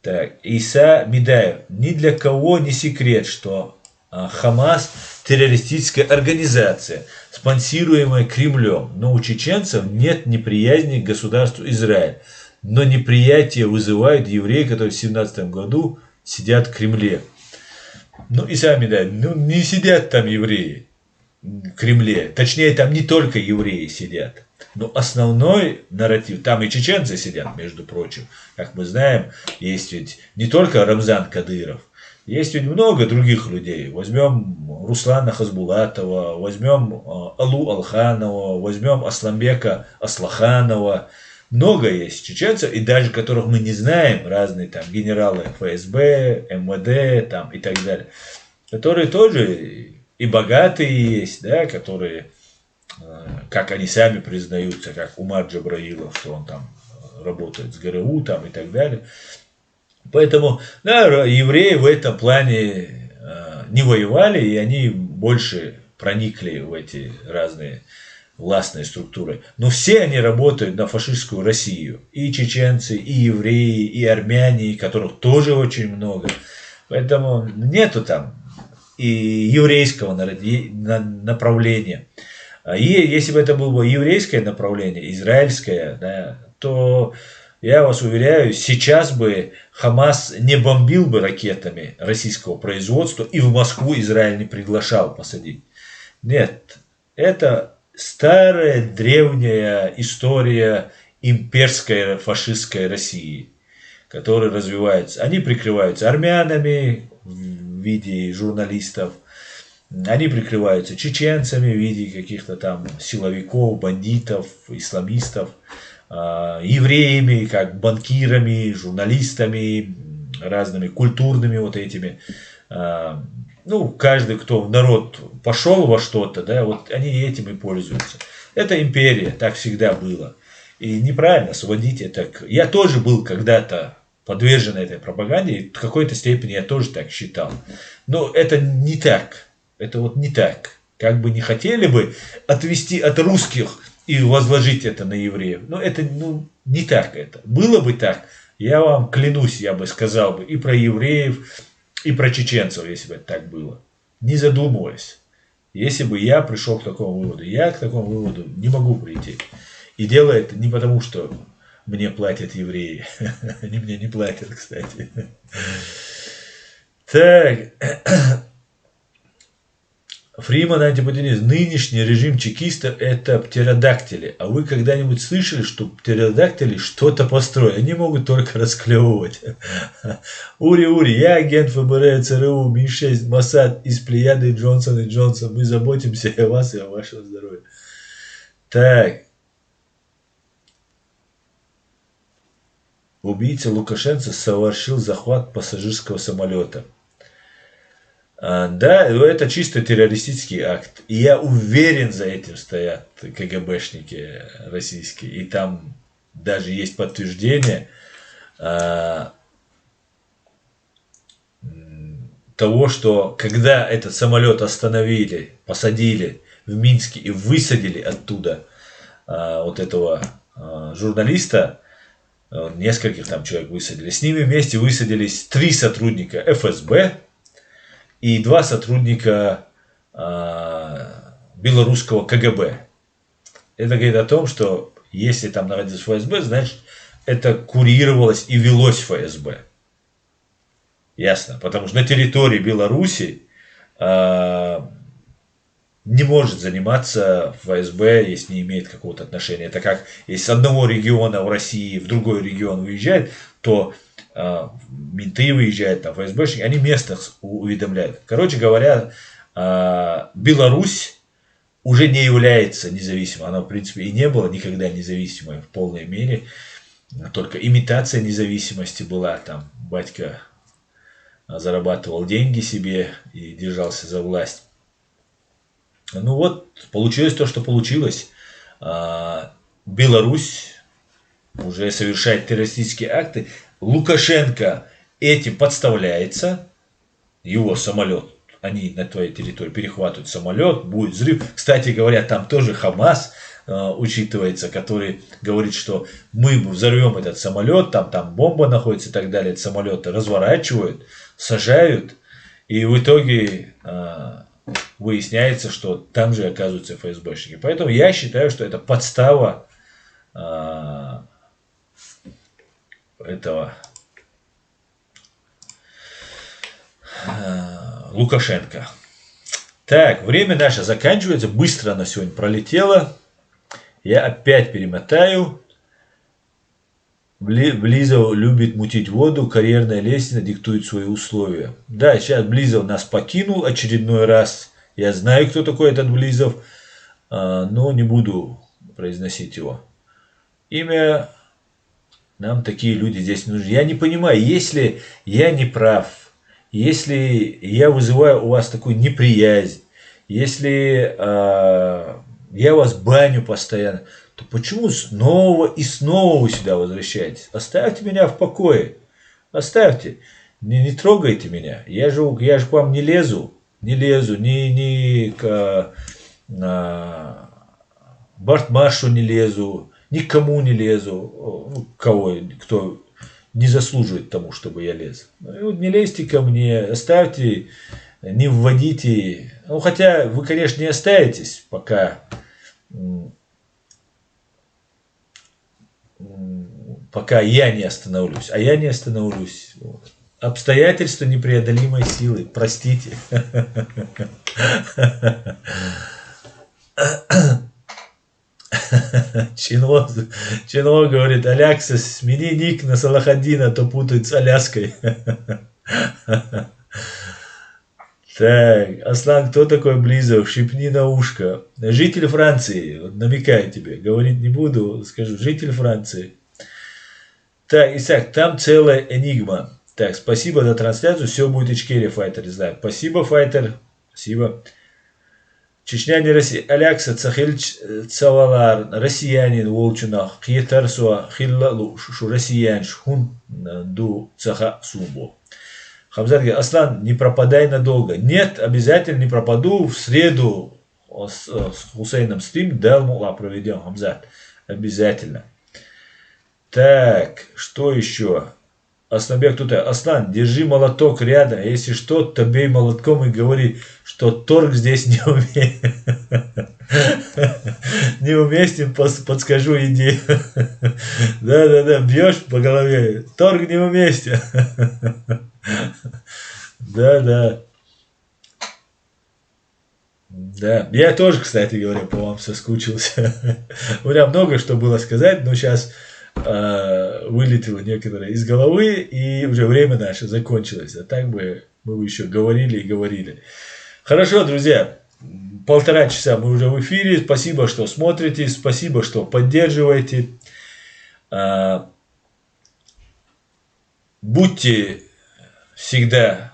Так, Иса Медаев. Ни для кого не секрет, что Хамас террористическая организация спонсируемое Кремлем. Но у чеченцев нет неприязни к государству Израиль. Но неприятие вызывают евреи, которые в 1917 году сидят в Кремле. Ну и сами, да, ну не сидят там евреи в Кремле. Точнее, там не только евреи сидят. Но основной нарратив, там и чеченцы сидят, между прочим. Как мы знаем, есть ведь не только Рамзан Кадыров, есть ведь много других людей. Возьмем Руслана Хасбулатова, возьмем Алу Алханова, возьмем Асламбека Аслаханова. Много есть чеченцев, и даже которых мы не знаем, разные там генералы ФСБ, МВД там, и так далее, которые тоже и богатые есть, да, которые, как они сами признаются, как Умар Джабраилов, что он там работает с ГРУ там, и так далее. Поэтому, да, евреи в этом плане не воевали, и они больше проникли в эти разные властные структуры. Но все они работают на фашистскую Россию. И чеченцы, и евреи, и армяне, которых тоже очень много. Поэтому нету там и еврейского направления. И если бы это было бы еврейское направление, израильское, да, то я вас уверяю, сейчас бы Хамас не бомбил бы ракетами российского производства и в Москву Израиль не приглашал посадить. Нет, это старая древняя история имперской фашистской России, которая развивается. Они прикрываются армянами в виде журналистов, они прикрываются чеченцами в виде каких-то там силовиков, бандитов, исламистов, евреями, как банкирами, журналистами, разными культурными вот этими. Ну, каждый, кто в народ пошел во что-то, да, вот они этим и пользуются. Это империя, так всегда было. И неправильно сводить это. Я тоже был когда-то подвержен этой пропаганде, и в какой-то степени я тоже так считал. Но это не так. Это вот не так. Как бы не хотели бы отвести от русских и возложить это на евреев. Но это не так это. Было бы так, я вам клянусь, я бы сказал бы и про евреев, и про чеченцев, если бы это так было. Не задумываясь. Если бы я пришел к такому выводу. Я к такому выводу не могу прийти. И делаю это не потому, что мне платят евреи. Они мне не платят, кстати. Так. Фриман антипутинист. Нынешний режим чекистов это птеродактили. А вы когда-нибудь слышали, что птеродактили что-то построили? Они могут только расклевывать. Ури, я агент ФБР, ЦРУ, Ми-6, Моссад из Плеяды Джонсон и Джонсон. Мы заботимся о вас и о вашем здоровье. Так. Убийца Лукашенко совершил захват пассажирского самолета. Да, это чисто террористический акт. И я уверен, за этим стоят КГБшники российские. И там даже есть подтверждение того, что когда этот самолет остановили, посадили в Минске и высадили оттуда вот этого журналиста, нескольких там человек высадили, с ними вместе высадились 3 сотрудника ФСБ, и 2 сотрудника белорусского КГБ. Это говорит о том, что если там находилось ФСБ, значит это курировалось и велось ФСБ. Ясно? Потому что на территории Беларуси не может заниматься ФСБ, если не имеет какого-то отношения. Это как если с одного региона в России в другой регион уезжает, то менты выезжают, там, ФСБшники, они местных уведомляют. Короче говоря, Беларусь уже не является независимой. Она, в принципе, и не была никогда независимой в полной мере. Только имитация независимости была. Там батька зарабатывал деньги себе и держался за власть. Ну вот, получилось то, что получилось. Беларусь уже совершает террористические акты. Лукашенко этим подставляется, его самолет, они на твоей территории перехватывают самолет, будет взрыв. Кстати говоря, там тоже Хамас учитывается, который говорит, что мы взорвем этот самолет, там бомба находится и так далее, этот самолет разворачивают, сажают, и в итоге выясняется, что там же оказываются ФСБшники. Поэтому я считаю, что это подстава этого Лукашенко. Так, время наше заканчивается. Быстро оно сегодня пролетело. Я опять перемотаю. Близов любит мутить воду. Карьерная лестница диктует свои условия. Да, сейчас Близов нас покинул очередной раз. Я знаю, кто такой этот Близов. Но не буду произносить его. Имя... Нам такие люди здесь нужны. Я не понимаю, если я не прав, если я вызываю у вас такую неприязнь, если я вас баню постоянно, то почему снова и снова вы сюда возвращаетесь? Оставьте меня в покое. Оставьте. Не трогайте меня. Я же к вам не лезу. Не лезу. Ни к Бартмашу не лезу. Никому не лезу, кто не заслуживает тому, чтобы я лез. Вот не лезьте ко мне, оставьте, не вводите. Ну, хотя вы, конечно, не оставитесь, пока я не остановлюсь. А я не остановлюсь. Обстоятельства непреодолимой силы. Простите. Чино говорит: Алякса, смени ник на Салахаддина, то путают с Аляской. Так, Аслан, кто такой Близов? Шипни на ушко. Житель Франции, вот намекаю тебе, говорить не буду, скажу, житель Франции. Так, Исаак, там целая энигма. Так, спасибо за трансляцию, все будет Ичкерия, Файтер, не знаю. Спасибо, Файтер, спасибо. Чечня не Россия. Алякса Цахиль Цавалар, россиянин Волчунах, Хиетарсуа, Хиллалу, Шу россиян, Шхун Ду Цаха Сумбо. Хамзат говорит: Аслан, не пропадай надолго. Нет, обязательно не пропаду. В среду с Хусейном стрим, Далмула проведем, Хамзат. Обязательно. Так, что еще? Асланбек тут: Аслан, держи молоток рядом, если что, то бей молотком и говори, что торг здесь неуместен, подскажу идею. Да, бьешь по голове, торг неуместен. Да. Да, я тоже, кстати говоря, по вам соскучился. У меня много что было сказать, но сейчас вылетело некоторое из головы, и уже время наше закончилось. А так бы мы еще говорили и говорили. Хорошо, друзья, 1,5 часа мы уже в эфире. Спасибо, что смотрите, спасибо, что поддерживаете. Будьте всегда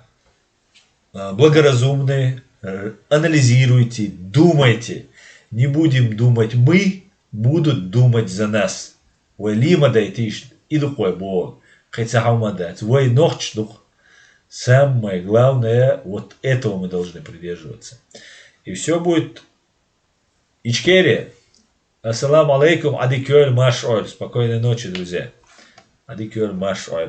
благоразумны, анализируйте, думайте. Не будем думать мы, будут думать за нас. Самое главное, вот этого мы должны придерживаться. И все будет Ичкерия. Ассаламу алейкум, адикёль маш оль. Спокойной ночи, друзья. Адикёль маш оль.